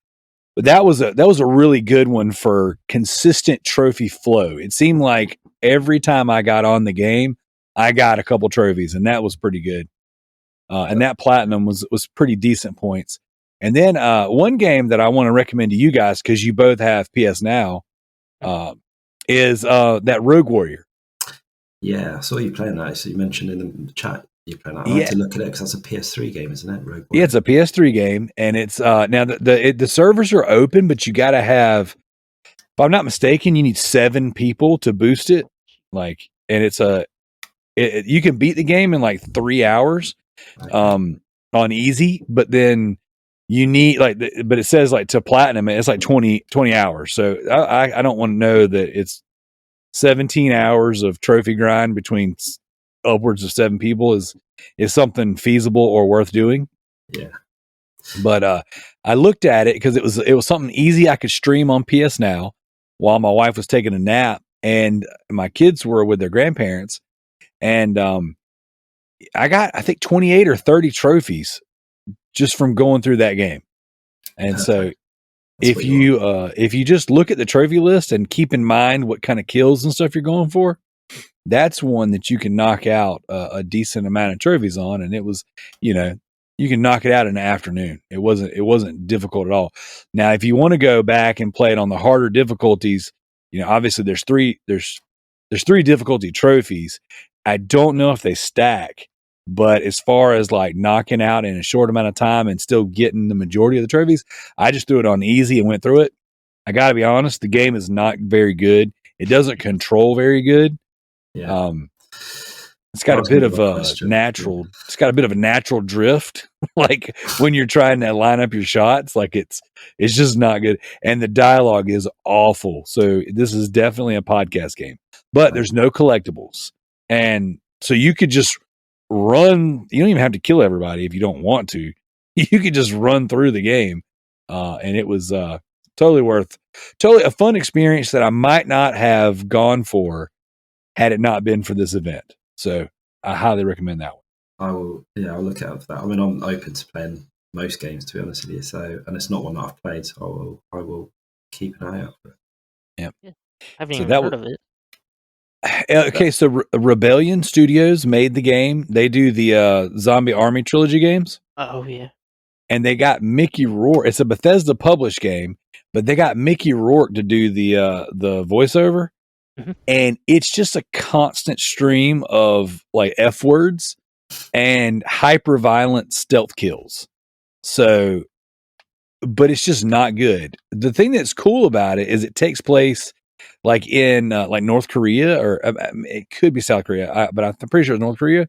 that was a really good one for consistent trophy flow. It seemed like every time I got on the game, I got a couple trophies, and that was pretty good. And that platinum was pretty decent points. And then one game that I want to recommend to you guys, because you both have PS Now, is that Rogue Warrior. Yeah, I saw you playing that. So you mentioned in the chat you playing that. I had to look at it because that's a PS3 game, isn't it? Rogue Warrior. Yeah, it's a PS3 game, and it's now the servers are open, but you got to have, if I'm not mistaken, you need 7 people to boost it. And it's you can beat the game in like 3 hours, on easy, but then you need but it says like to platinum, it's like 20 hours. So I don't want to know that it's 17 hours of trophy grind between upwards of 7 people is something feasible or worth doing. Yeah. But I looked at it because it was something easy I could stream on PS Now while my wife was taking a nap and my kids were with their grandparents, and I got, I think, 28 or 30 trophies just from going through that game. And so if you just look at the trophy list and keep in mind what kind of kills and stuff you're going for, that's one that you can knock out a decent amount of trophies on. And it was, you can knock it out in the afternoon. It wasn't difficult at all. Now, if you want to go back and play it on the harder difficulties, obviously there's three difficulty trophies. I don't know if they stack, but as far as like knocking out in a short amount of time and still getting the majority of the trophies, I just threw it on easy and went through it. I got to be honest, the game is not very good. It doesn't control very good. Yeah. It's got a bit of a question. natural. It's got a bit of a natural drift, like when you're trying to line up your shots. Like it's just not good, and the dialogue is awful. So this is definitely a podcast game, but there's no collectibles, and so you could just run. You don't even have to kill everybody if you don't want to. You could just run through the game, and it was totally a fun experience that I might not have gone for had it not been for this event. So I highly recommend that one. I'll look out for that. I mean, I'm open to playing most games, to be honest with you. So, and it's not one that I've played, so I will keep an eye out for it. Yeah. I haven't So even that heard of it. Okay, so Rebellion Studios made the game. They do the Zombie Army trilogy games, Oh yeah. and they got Mickey Rourke. It's a Bethesda published game, but they got Mickey Rourke to do the voiceover. Mhm. And it's just a constant stream of like F words and hyper violent stealth kills. So, but it's just not good. The thing that's cool about it is it takes place like in like North Korea, or it could be South Korea, but I'm pretty sure it's North Korea.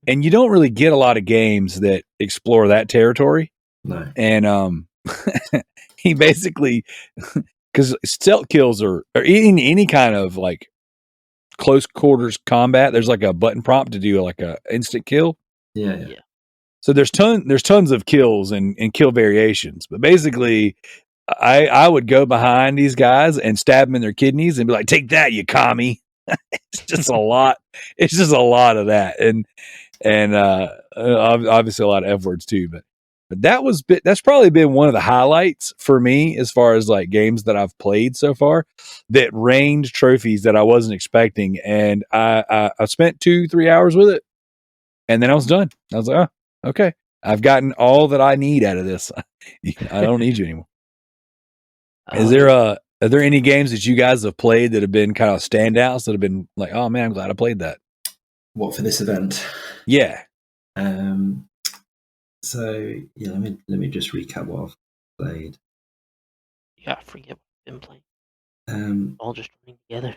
And you don't really get a lot of games that explore that territory. No. And he basically, because stealth kills or any kind of like close quarters combat, there's like a button prompt to do like a instant kill. Yeah. So there's tons of kills and kill variations, but basically I would go behind these guys and stab them in their kidneys and be like, "Take that, you commie!" It's just a lot. It's just a lot of that, and obviously a lot of F words too. But that's probably been one of the highlights for me as far as like games that I've played so far that rained trophies that I wasn't expecting, and I spent 2-3 hours with it, and then I was done. I was like, oh, okay, I've gotten all that I need out of this. I don't need you anymore. Are there any games that you guys have played that have been kind of standouts that have been like, oh man, I'm glad I played that? What, for this event? Yeah. So yeah, let me just recap what I've played. Yeah, I forget what I've been playing. All just running together.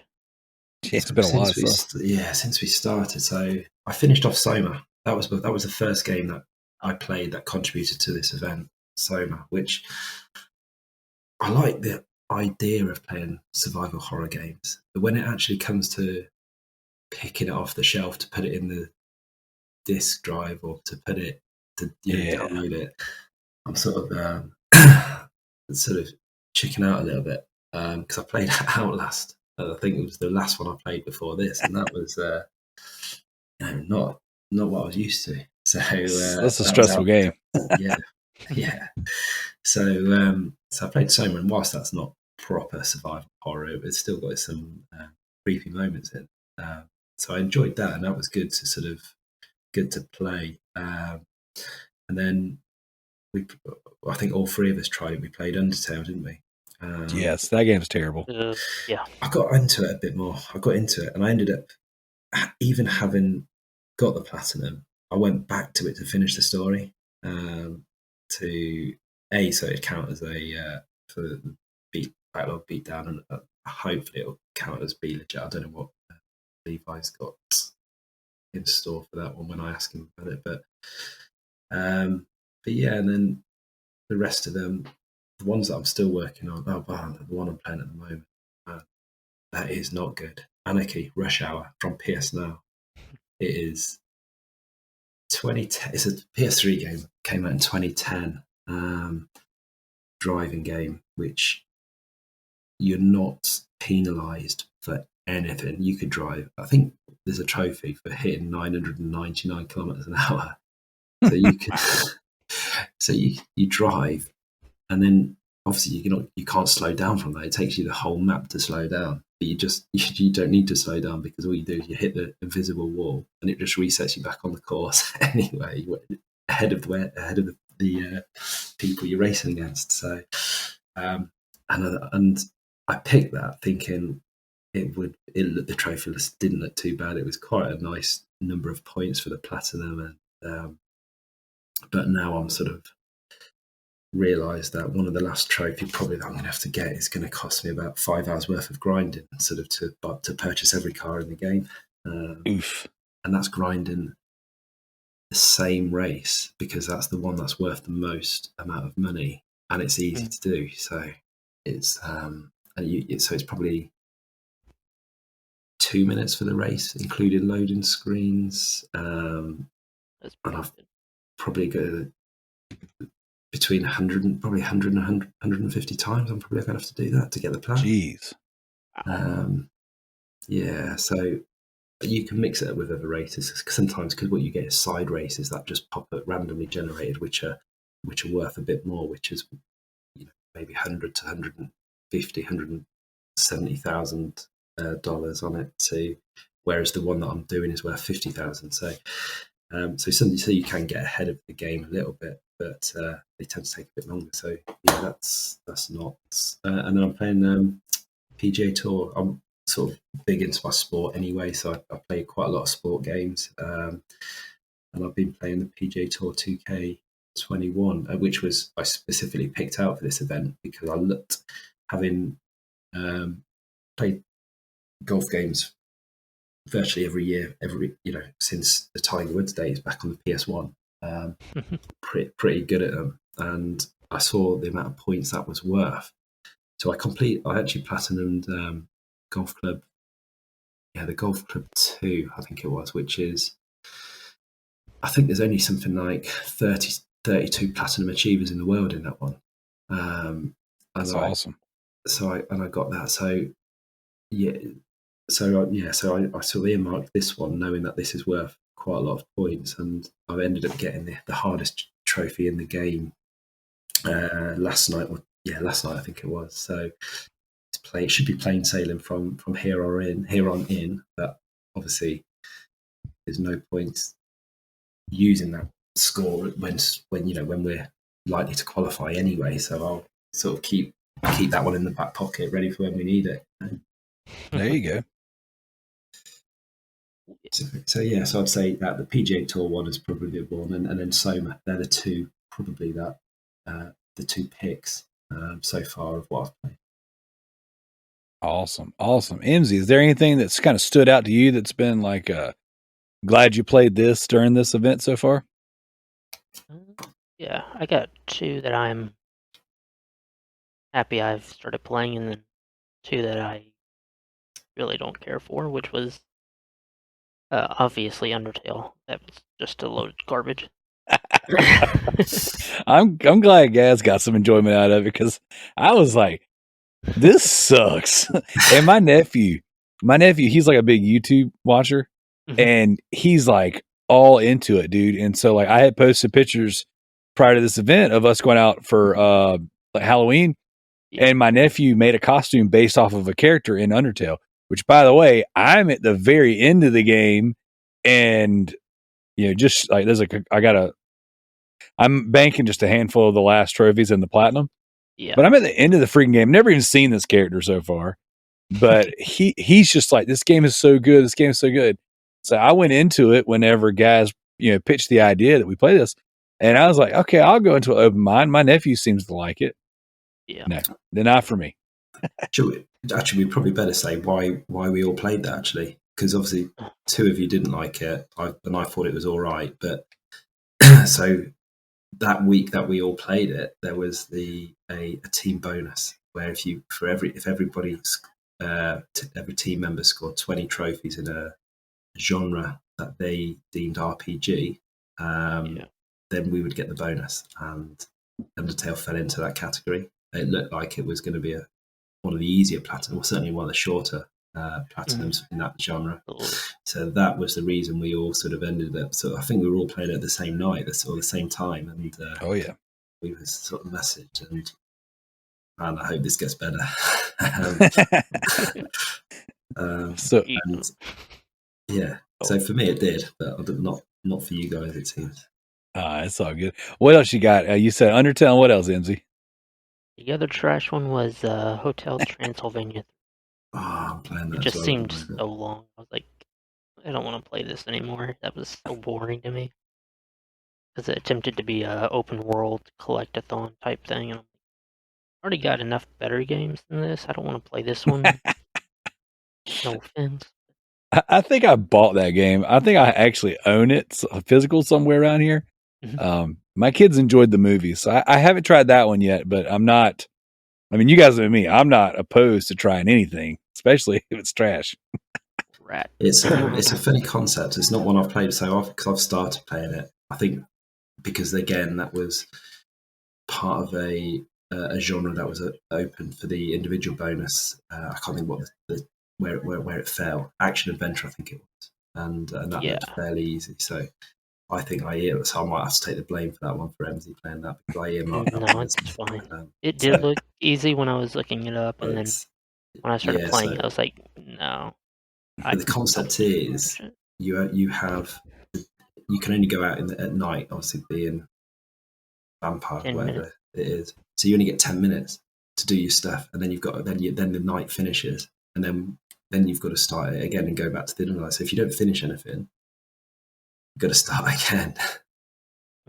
It's been a lot of stuff. Since we started. So I finished off Soma. That was the first game that I played that contributed to this event, Soma, which I like the idea of playing survival horror games, but when it actually comes to picking it off the shelf to put it in the disk drive or to put it to download it, I'm sort of chicking out a little bit because I played Outlast. I think it was the last one I played before this, and that was not what I was used to. So that's a stressful game. Yeah. So I played Soma, and whilst that's not proper survival horror, it's still got some creepy moments in. So I enjoyed that, and that was good to play. And then I think all three of us tried it. We played Undertale, didn't we? Yes, that game's terrible. Yeah. I got into it a bit more. I got into it, and I ended up, even having got the platinum, I went back to it to finish the story. So it count as a for the backlog beatdown, and hopefully it'll count as be legit. I don't know what Levi's got in store for that one when I ask him about it, but yeah, and then the rest of them, the ones that I'm still working on. Oh, the one I'm playing at the moment, that is not good. Anarchy Rush Hour from PS Now. It is 2010. It's a PS3 game. Came out in 2010. Driving game, which you're not penalised for anything. You could drive. I think there's a trophy for hitting 999 kilometers an hour. So you can, so you drive, and then obviously you can't slow down from that. It takes you the whole map to slow down, but you don't need to slow down because all you do is you hit the invisible wall, and it just resets you back on the course anyway, ahead of the people you're racing against. So, and I picked that thinking the trophy list didn't look too bad. It was quite a nice number of points for the platinum, and but now I'm sort of realised that one of the last trophy probably that I'm going to have to get is going to cost me about 5 hours worth of grinding, sort of to purchase every car in the game. Oof. And that's grinding the same race because that's the one that's worth the most amount of money, and it's easy to do. So it's so it's probably 2 minutes for the race, including loading screens. That's pretty and I've good. probably got between 100 and probably 100 and 150 times. I'm probably going to have to do that to get the plan. Jeez. Yeah, so you can mix it up with other races sometimes because what you get is side races that just pop up randomly generated, which are worth a bit more, which is maybe 100 to 150, $170,000 on it. So, whereas the one that I'm doing is worth 50,000. So you can get ahead of the game a little bit, but they tend to take a bit longer. So yeah, that's not. And then I'm playing PGA Tour. I'm sort of big into my sport anyway, so I play quite a lot of sport games. And I've been playing the PGA Tour 2K21, which was I specifically picked out for this event because I looked, having played golf games virtually every year, since the Tiger Woods days back on the PS1. Pretty good at them, and I saw the amount of points that was worth. So I actually platinumed Golf Club. Yeah, the Golf Club 2, I think it was, which is, I think there's only something like 32 platinum achievers in the world in that one. That's awesome. So I got that. So yeah, I sort of earmarked this one, knowing that this is worth quite a lot of points, and I've ended up getting the hardest trophy in the game last night. Last night I think it was. So it should be plain sailing from here on in, but obviously there's no point using that score when we're likely to qualify anyway. So I'll sort of keep that one in the back pocket, ready for when we need it. There you go. So I'd say that the PGA Tour one is probably the one, and then Soma. They're the two probably that the two picks so far of what I've played. Awesome. Emzy, is there anything that's kind of stood out to you that's been like, glad you played this during this event so far? Yeah, I got two that I'm happy I've started playing, and then two that I really don't care for, which was obviously Undertale. That was just a load of garbage. I'm glad Gaz got some enjoyment out of it because I was like, this sucks. And my nephew, he's like a big YouTube watcher, and he's like all into it, dude. And so like I had posted pictures prior to this event of us going out for like Halloween, and my nephew made a costume based off of a character in Undertale, which by the way, I'm at the very end of the game, and just like I'm banking just a handful of the last trophies and the platinum. Yeah. But I'm at the end of the freaking game. Never even seen this character so far. But he's just like, this game is so good. This game is so good. So I went into it whenever guys, pitched the idea that we play this. And I was like, okay, I'll go into an open mind. My nephew seems to like it. Yeah. No, they're not for me. Actually, we probably better say why we all played that, actually. Because obviously two of you didn't like it, and I thought it was all right. But so that week that we all played it, there was a team bonus where every team member scored 20 trophies in a genre that they deemed RPG, then we would get the bonus. And Undertale fell into that category. It looked like it was going to be one of the easier platinum, or certainly one of the shorter platinums in that genre. So that was the reason we all sort of ended up. So I think we were all playing at the same night, or the same time, and we were sort of messaged, and I hope this gets better. So for me it did, but not for you guys, it seems. It's all good. What else you got? You said Undertale. What else, Emzy? The other trash one was Hotel Transylvania. I'm playing that. It just seemed so long. I was like, I don't want to play this anymore. That was so boring to me. because it attempted to be a open world collect-a-thon type thing, and I already got enough better games than this. I don't want to play this one. No offense. I think I bought that game. I think I actually own it, physical somewhere around here. Mhm. My kids enjoyed the movie, so I haven't tried that one yet. But I'm not. I mean, you guys know me. I'm not opposed to trying anything, especially if it's trash. Rat. It's a funny concept. It's not one I've played so often because I've started playing it. I think because again that was part of a genre that was open for the individual bonus. I can't think what where it fell. Action adventure, I think it was, and that Yeah. looked fairly easy. So I think so I might have to take the blame for that one for Emzy playing that because I earmarked that No, one. it's fine. It So did look easy when I was looking it up, and then it's when I started yeah. playing So it, I was like, no. but the concept is you have you can only go out at night, obviously being vampire, 10 whatever minutes. it is. So you only get 10 minutes to do your stuff, and then then the night finishes, and then you've got to start it again and go back to the night. So if you don't finish anything, you've got to start again.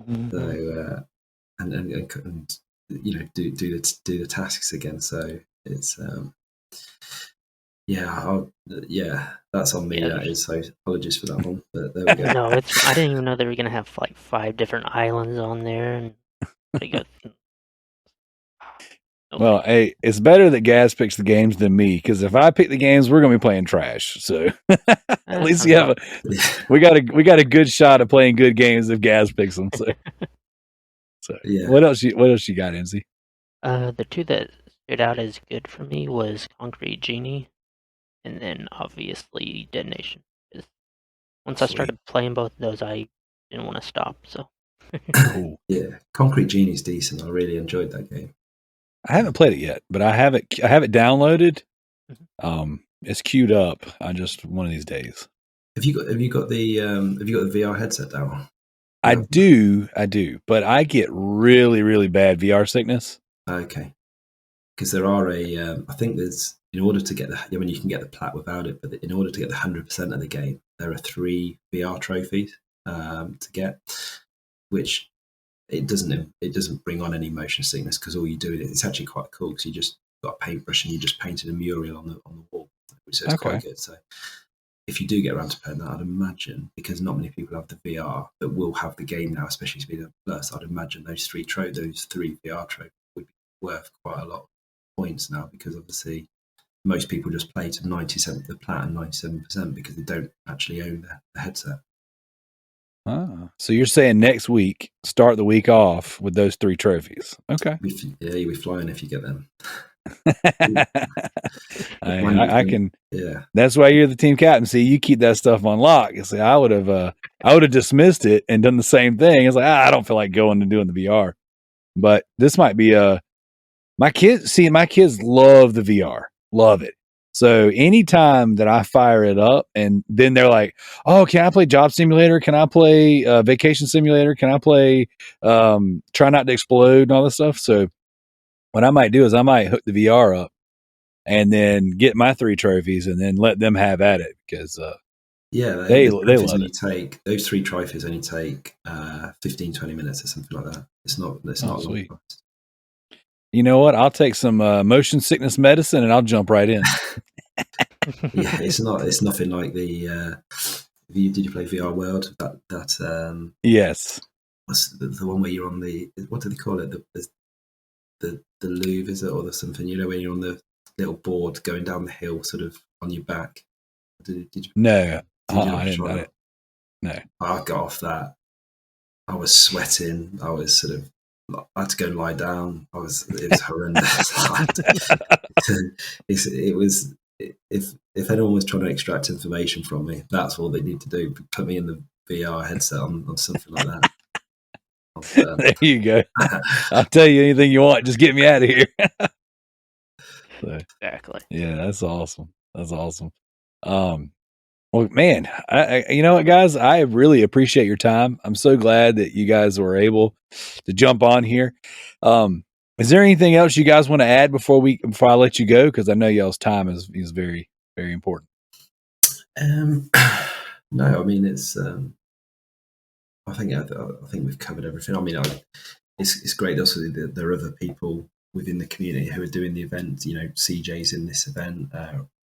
Mhm. So and you know do the tasks again. So it's that's on me. Yeah, That is, so apologies for that one, but there we go. no, I didn't even know they were gonna have like 5 different islands on there, and they go. No Well, thank hey, it's better that Gaz picks the games than me because if I pick the games, we're gonna be playing trash. So at least you have we got a good shot of playing good games if Gaz picks them. So Yeah. what else you got, Emzy? The 2 that stood out as good for me was Concrete Genie, and then obviously Detonation. 'Cause once I Sweet. started playing both of those, I didn't want to stop. So Cool. Yeah, Concrete Genie's decent. I really enjoyed that game. I haven't played it yet, but I have it downloaded. Mhm. It's queued up. I just one of these days. Have you got the VR headset down? I Yeah. do, but I get really, really bad VR sickness. Okay, because there are I think there's in order to get you can get the plat without it, but in order to get the 100% of the game, there are 3 VR trophies to get, which it doesn't bring on any motion sickness because all you do it's actually quite cool because you just got a paintbrush and you just painted a mural on the wall, which is quite good. So if you do get around to playing that, I'd imagine, because not many people have the VR that will have the game now, especially Speed Up Plus, I'd imagine those 3 VR trophies would be worth quite a lot of points now because obviously most people just play to 97% of the plat and 97% because they don't actually own the headset. So you're saying next week, start the week off with those 3 trophies. Okay. You'll be flying if you get them. I can. Yeah, that's why you're the team captain. See, you keep that stuff on lock. See, I would have dismissed it and done the same thing. It's like I don't feel like going and doing the VR, but this might be my kids love the VR, love it. So anytime that I fire it up and then they're like, oh, can I play Job Simulator? Can I play Vacation Simulator? Can I play Try Not to Explode and all this stuff? So what I might do is I might hook the VR up and then get my 3 trophies and then let them have at it because they love it. Those 3 trophies only take 15-20 minutes or something like that. It's not sweet. long. You know what? I'll take some motion sickness medicine and I'll jump right in. Yeah, it's nothing like the. Did you play VR World? That yes. That's the one where you're on the, what do they call it? The Louvre, is it, or the something? You know, when you're on the little board going down the hill, sort of on your back. Did you? No, I didn't. No, I got off that. I was sweating. I was sort of. I had to go and lie down. It was horrendous. It was. If anyone was trying to extract information from me, that's all they need to do. Put me in the VR headset on something like that. There you go. I'll tell you anything you want. Just get me out of here. So, exactly. Yeah, that's awesome. Well, man, I you know what, guys? I really appreciate your time. I'm so glad that you guys were able to jump on here. Is there anything else you guys want to add before I let you go? Because I know y'all's time is very, very important. No, I mean it's I think we've covered everything. I mean, it's great. Also, there are other people within the community who are doing the event. You know, CJ's in this event.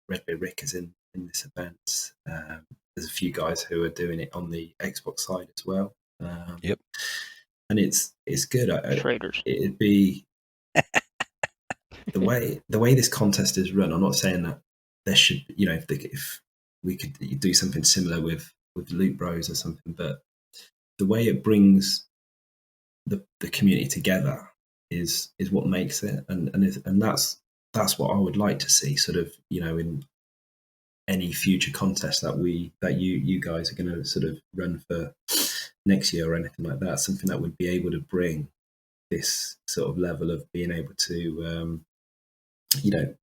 Red Bear Rick is in this event. There's a few guys who are doing it on the Xbox side as well. Yep. And it's good. Traders. It'd be the way this contest is run. I'm not saying that there should, you know, if we could do something similar with Loot Bros or something, but the way it brings the community together is what makes it, and that's what I would like to see, sort of, you know, in any future contest that you guys are going to sort of run for next year or anything like that. Something that would be able to bring this sort of level of being able to, you know,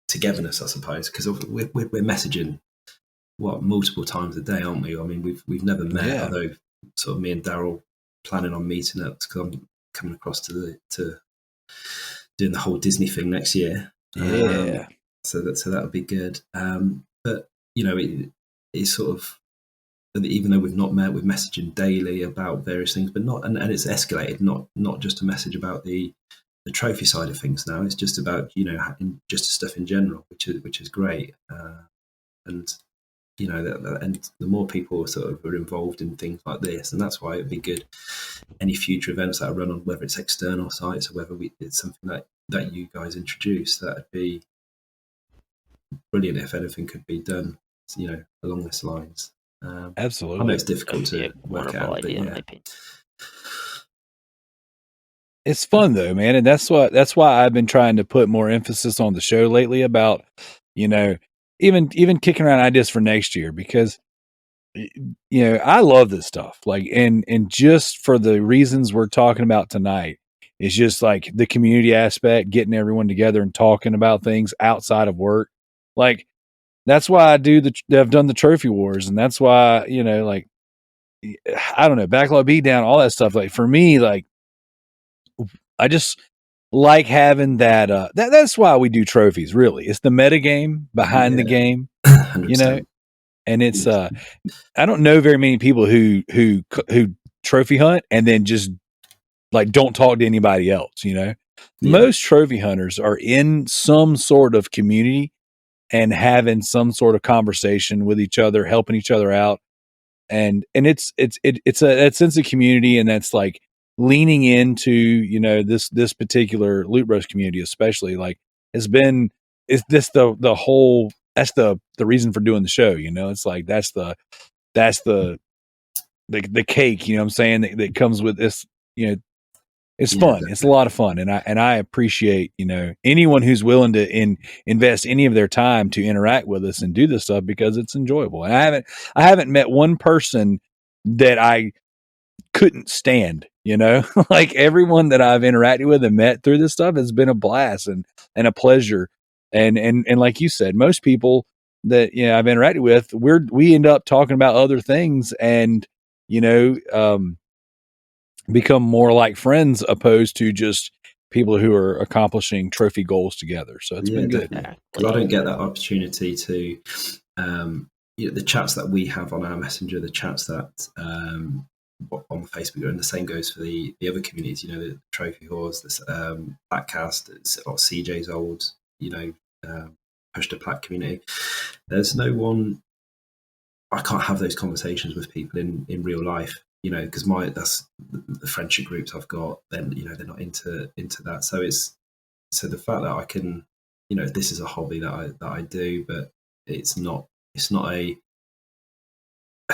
togetherness, I suppose, because we're messaging multiple times a day, aren't we? I mean, we've never met, although sort of me and Darrell planning on meeting up because I'm coming across to doing the whole Disney thing next year. Yeah. So that would be good. But you know, it's sort of, even though we've not met, we're messaging daily about various things, but not, and it's escalated, not just a message about the trophy side of things now. It's just about, you know, just stuff in general, which is great. And you know, and the more people sort of are involved in things like this, and that's why it'd be good. Any future events that I run on, whether it's external sites or whether it's something that you guys introduce, that'd be brilliant if anything could be done, you know, along this lines. Absolutely. I know it's difficult to work out, but yeah. It's fun though, man, and that's why I've been trying to put more emphasis on the show lately about, you know, even kicking around ideas for next year, because, you know, I love this stuff. Like, and just for the reasons we're talking about tonight, it's just like the community aspect, getting everyone together and talking about things outside of work. Like, that's why I've done the trophy wars, and that's why, you know, like, I don't know, backlog beatdown, all that stuff. Like, for me, like, I just like having that, that's why we do trophies, really. It's the meta game behind the game, 100%. you know, and it's, I don't know very many people who trophy hunt and then just like don't talk to anybody else, you know. Most trophy hunters are in some sort of community and having some sort of conversation with each other, helping each other out. And it's that sense of community, and that's like leaning into, you know, this particular Loot Bros community, especially, like, is this the whole, that's the reason for doing the show, you know. It's like that's the cake, you know what I'm saying, that comes with this, you know. It's fun. Definitely. It's a lot of fun, and I appreciate, you know, anyone who's willing to invest any of their time to interact with us and do this stuff, because it's enjoyable. And I haven't met one person that I couldn't stand, you know. Like, everyone that I've interacted with and met through this stuff has been a blast and a pleasure. And like you said, most people that, you know, I've interacted with, we end up talking about other things, and, you know, become more like friends opposed to just people who are accomplishing trophy goals together. So it's been good. Because I don't get that opportunity to, you know, the chats that we have on our Messenger, the chats that on Facebook, and the same goes for the other communities, you know, the trophy whores, this Blackcast, or CJ's old, you know, push to plat community. There's no one, I can't have those conversations with people in real life, you know, because that's the friendship groups I've got, then, you know, they're not into that. So the fact that I can, you know, this is a hobby that I do, but it's not a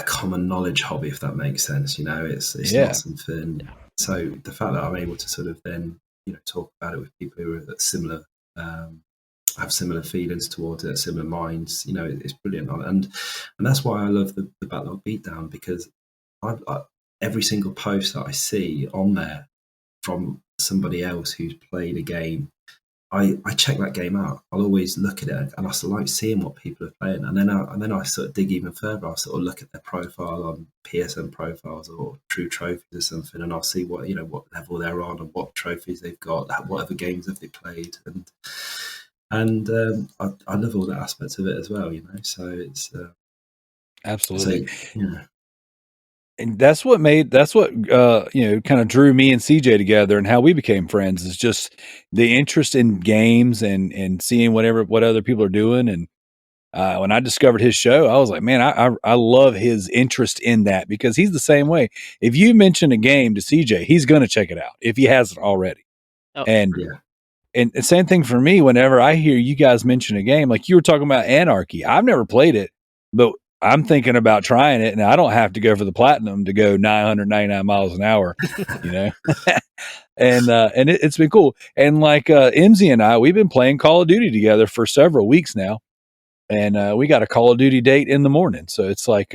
common knowledge hobby, if that makes sense, you know. It's not something. So the fact that I'm able to sort of then, you know, talk about it with people who are similar, have similar feelings towards it, similar minds, you know, it's brilliant. And that's why I love the backlog beatdown, because I every single post that I see on there from somebody else who's played a game, I check that game out. I'll always look at it, and I sort of like seeing what people are playing, and then I sort of dig even further. I'll sort of look at their profile on PSN profiles or True Trophies or something, and I'll see what, you know, what level they're on and what trophies they've got, what other games have they played, and I love all the aspects of it as well, you know. So it's absolutely. So, yeah. and that's what kind of drew me and CJ together, and how we became friends is just the interest in games and seeing what other people are doing. And when I discovered his show, I was like, man, I love his interest in that, because he's the same way. If you mention a game to CJ, he's going to check it out if he hasn't already. Oh, And Yeah. and the same thing for me. Whenever I hear you guys mention a game, like you were talking about Anarchy, I've never played it, but I'm thinking about trying it, and I don't have to go for the platinum to go 999 miles an hour, you know. And it's been cool. And like Emzy and I, we've been playing Call of Duty together for several weeks now, and we got a Call of Duty date in the morning. So it's like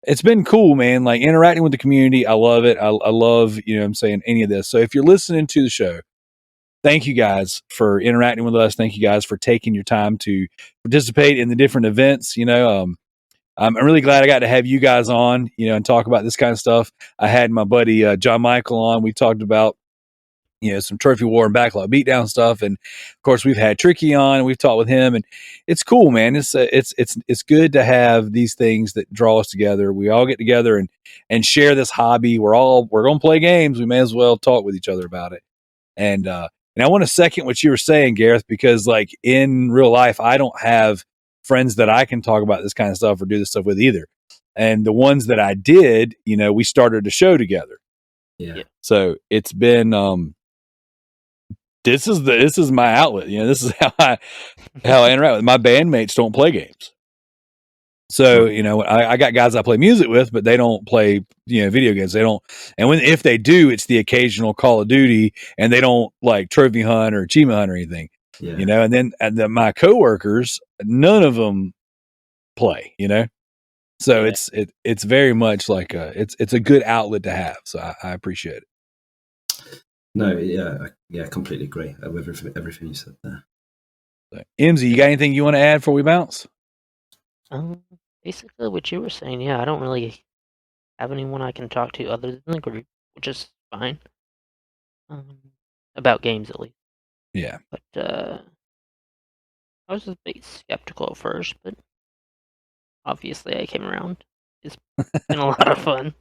it's been cool, man. Like interacting with the community, I love it. I love, you know what I'm saying, any of this. So if you're listening to the show, thank you guys for interacting with us. Thank you guys for taking your time to participate in the different events. You know, I'm really glad I got to have you guys on, you know, and talk about this kind of stuff. I had my buddy John Michael on. We talked about, you know, some Trophy War and Backlog Beatdown stuff, and of course we've had Tricky on, and we've talked with him, and it's cool, man. It's good to have these things that draw us together. We all get together and share this hobby. We're going to play games. We may as well talk with each other about it. And I want to second what you were saying, Gareth, because like in real life, I don't have friends that I can talk about this kind of stuff or do this stuff with either. And the ones that I did, you know, we started a show together. Yeah. So it's been, this is my outlet. You know, this is how I interact with my bandmates. Don't play games. So, you know, I got guys I play music with, but they don't play, you know, video games. They don't. And if they do, it's the occasional Call of Duty, and they don't like trophy hunt or achievement hunt or anything, you know. And then my coworkers, none of them play, you know. So it's very much like it's a good outlet to have. So I appreciate it. No, yeah, I completely agree with everything you said there. So, Emzy, you got anything you want to add before we bounce? Basically what you were saying, yeah, I don't really have anyone I can talk to other than the group, which is fine. About games at least. Yeah. But I was a bit skeptical at first, but obviously I came around. It's been a lot of fun.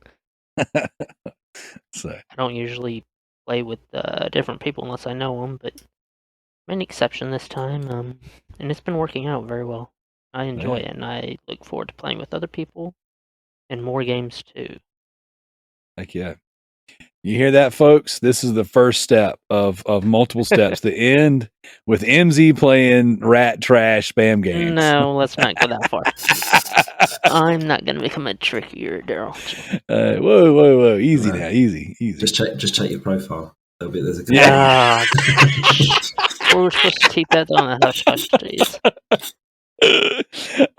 So I don't usually play with different people unless I know them, but I'm an exception this time, and it's been working out very well. I enjoy it, and I look forward to playing with other people and more games too. Heck yeah. You hear that, folks? This is the first step of multiple steps. The end with Emzy playing rat trash spam games. No, let's not go that far. I'm not going to become a trickier Darrell. Whoa. Easy now. Easy. Just check your profile. There's a We're supposed to keep that on the hush hush days.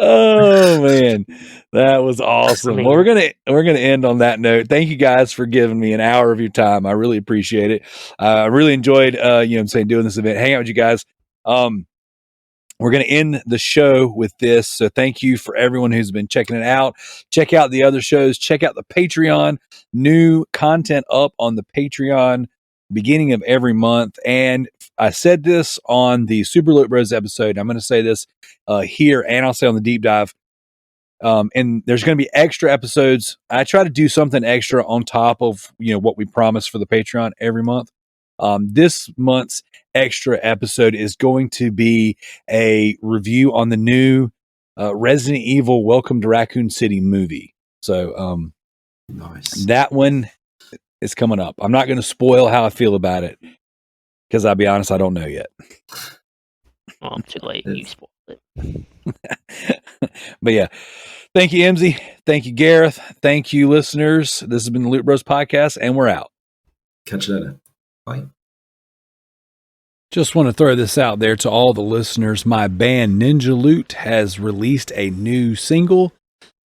Oh man, that was awesome. Well, we're gonna end on that note. Thank you guys for giving me an hour of your time. I really appreciate it. I really enjoyed you know what I'm saying, doing this event, hang out with you guys. We're gonna end the show with this. So thank you for everyone who's been checking it out. Check out the other shows, check out the Patreon. New content up on the Patreon beginning of every month. And I said this on the Super Loot Bros episode. I'm going to say this here, and I'll say on the deep dive. And there's going to be extra episodes. I try to do something extra on top of, you know, what we promise for the Patreon every month. This month's extra episode is going to be a review on the new Resident Evil Welcome to Raccoon City movie. So nice. That one is coming up. I'm not going to spoil how I feel about it, because I'll be honest, I don't know yet. Well, I'm too late. You spoiled it. But yeah, thank you, Emzy. Thank you, Gareth. Thank you, listeners. This has been the Loot Bros Podcast, and we're out. Catch you later. Bye. Just want to throw this out there to all the listeners. My band Ninja Loot has released a new single.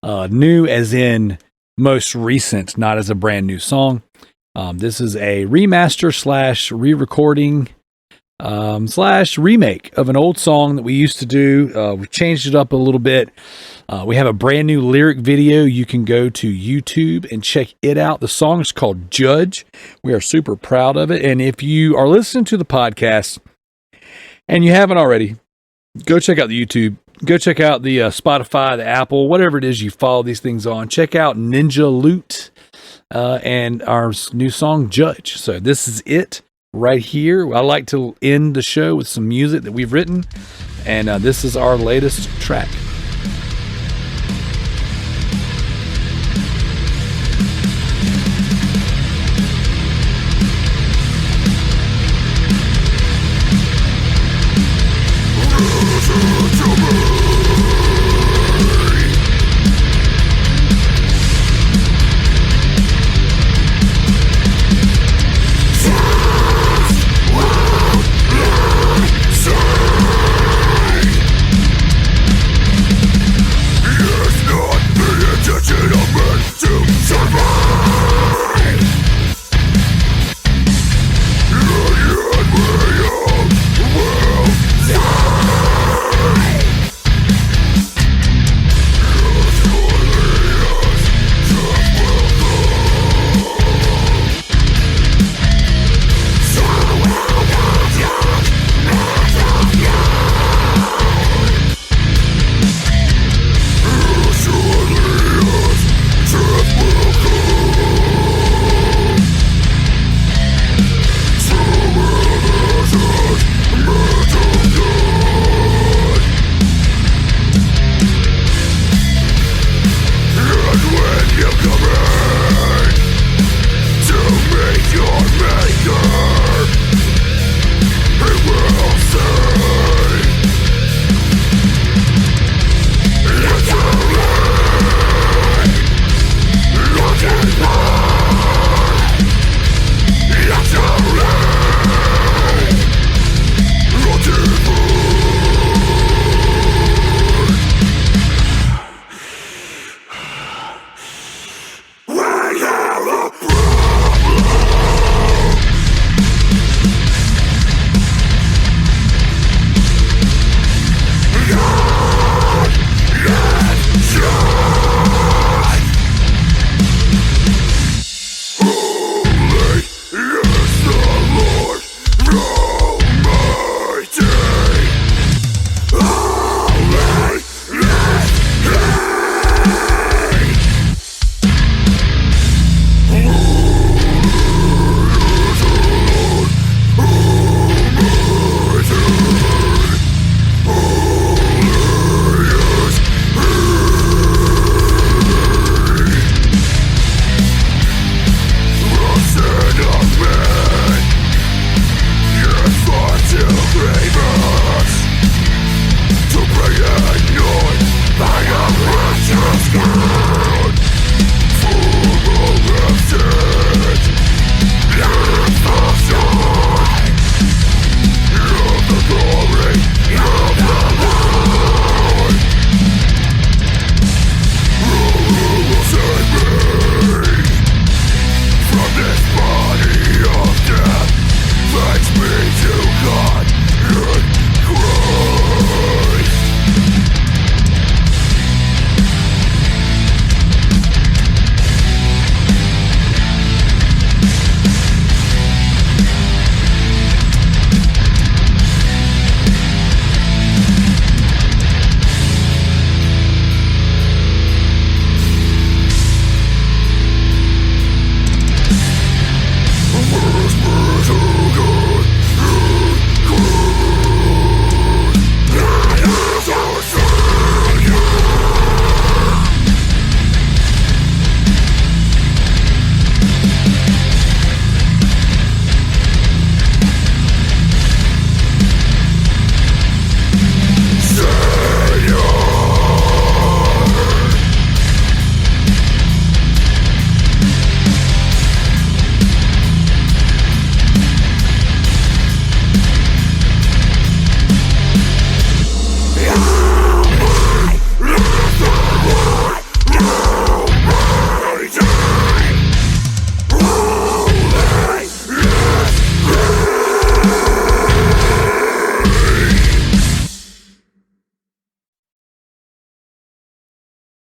New as in most recent, not as a brand new song. This is a remaster / re-recording / remake of an old song that we used to do. We changed it up a little bit. We have a brand new lyric video. You can go to YouTube and check it out. The song is called Judge. We are super proud of it. And if you are listening to the podcast and you haven't already, go check out the YouTube go check out the Spotify, the Apple, whatever it is you follow these things on. Check out Ninja Loot and our new song, Judge. So this is it right here. I like to end the show with some music that we've written, and this is our latest track.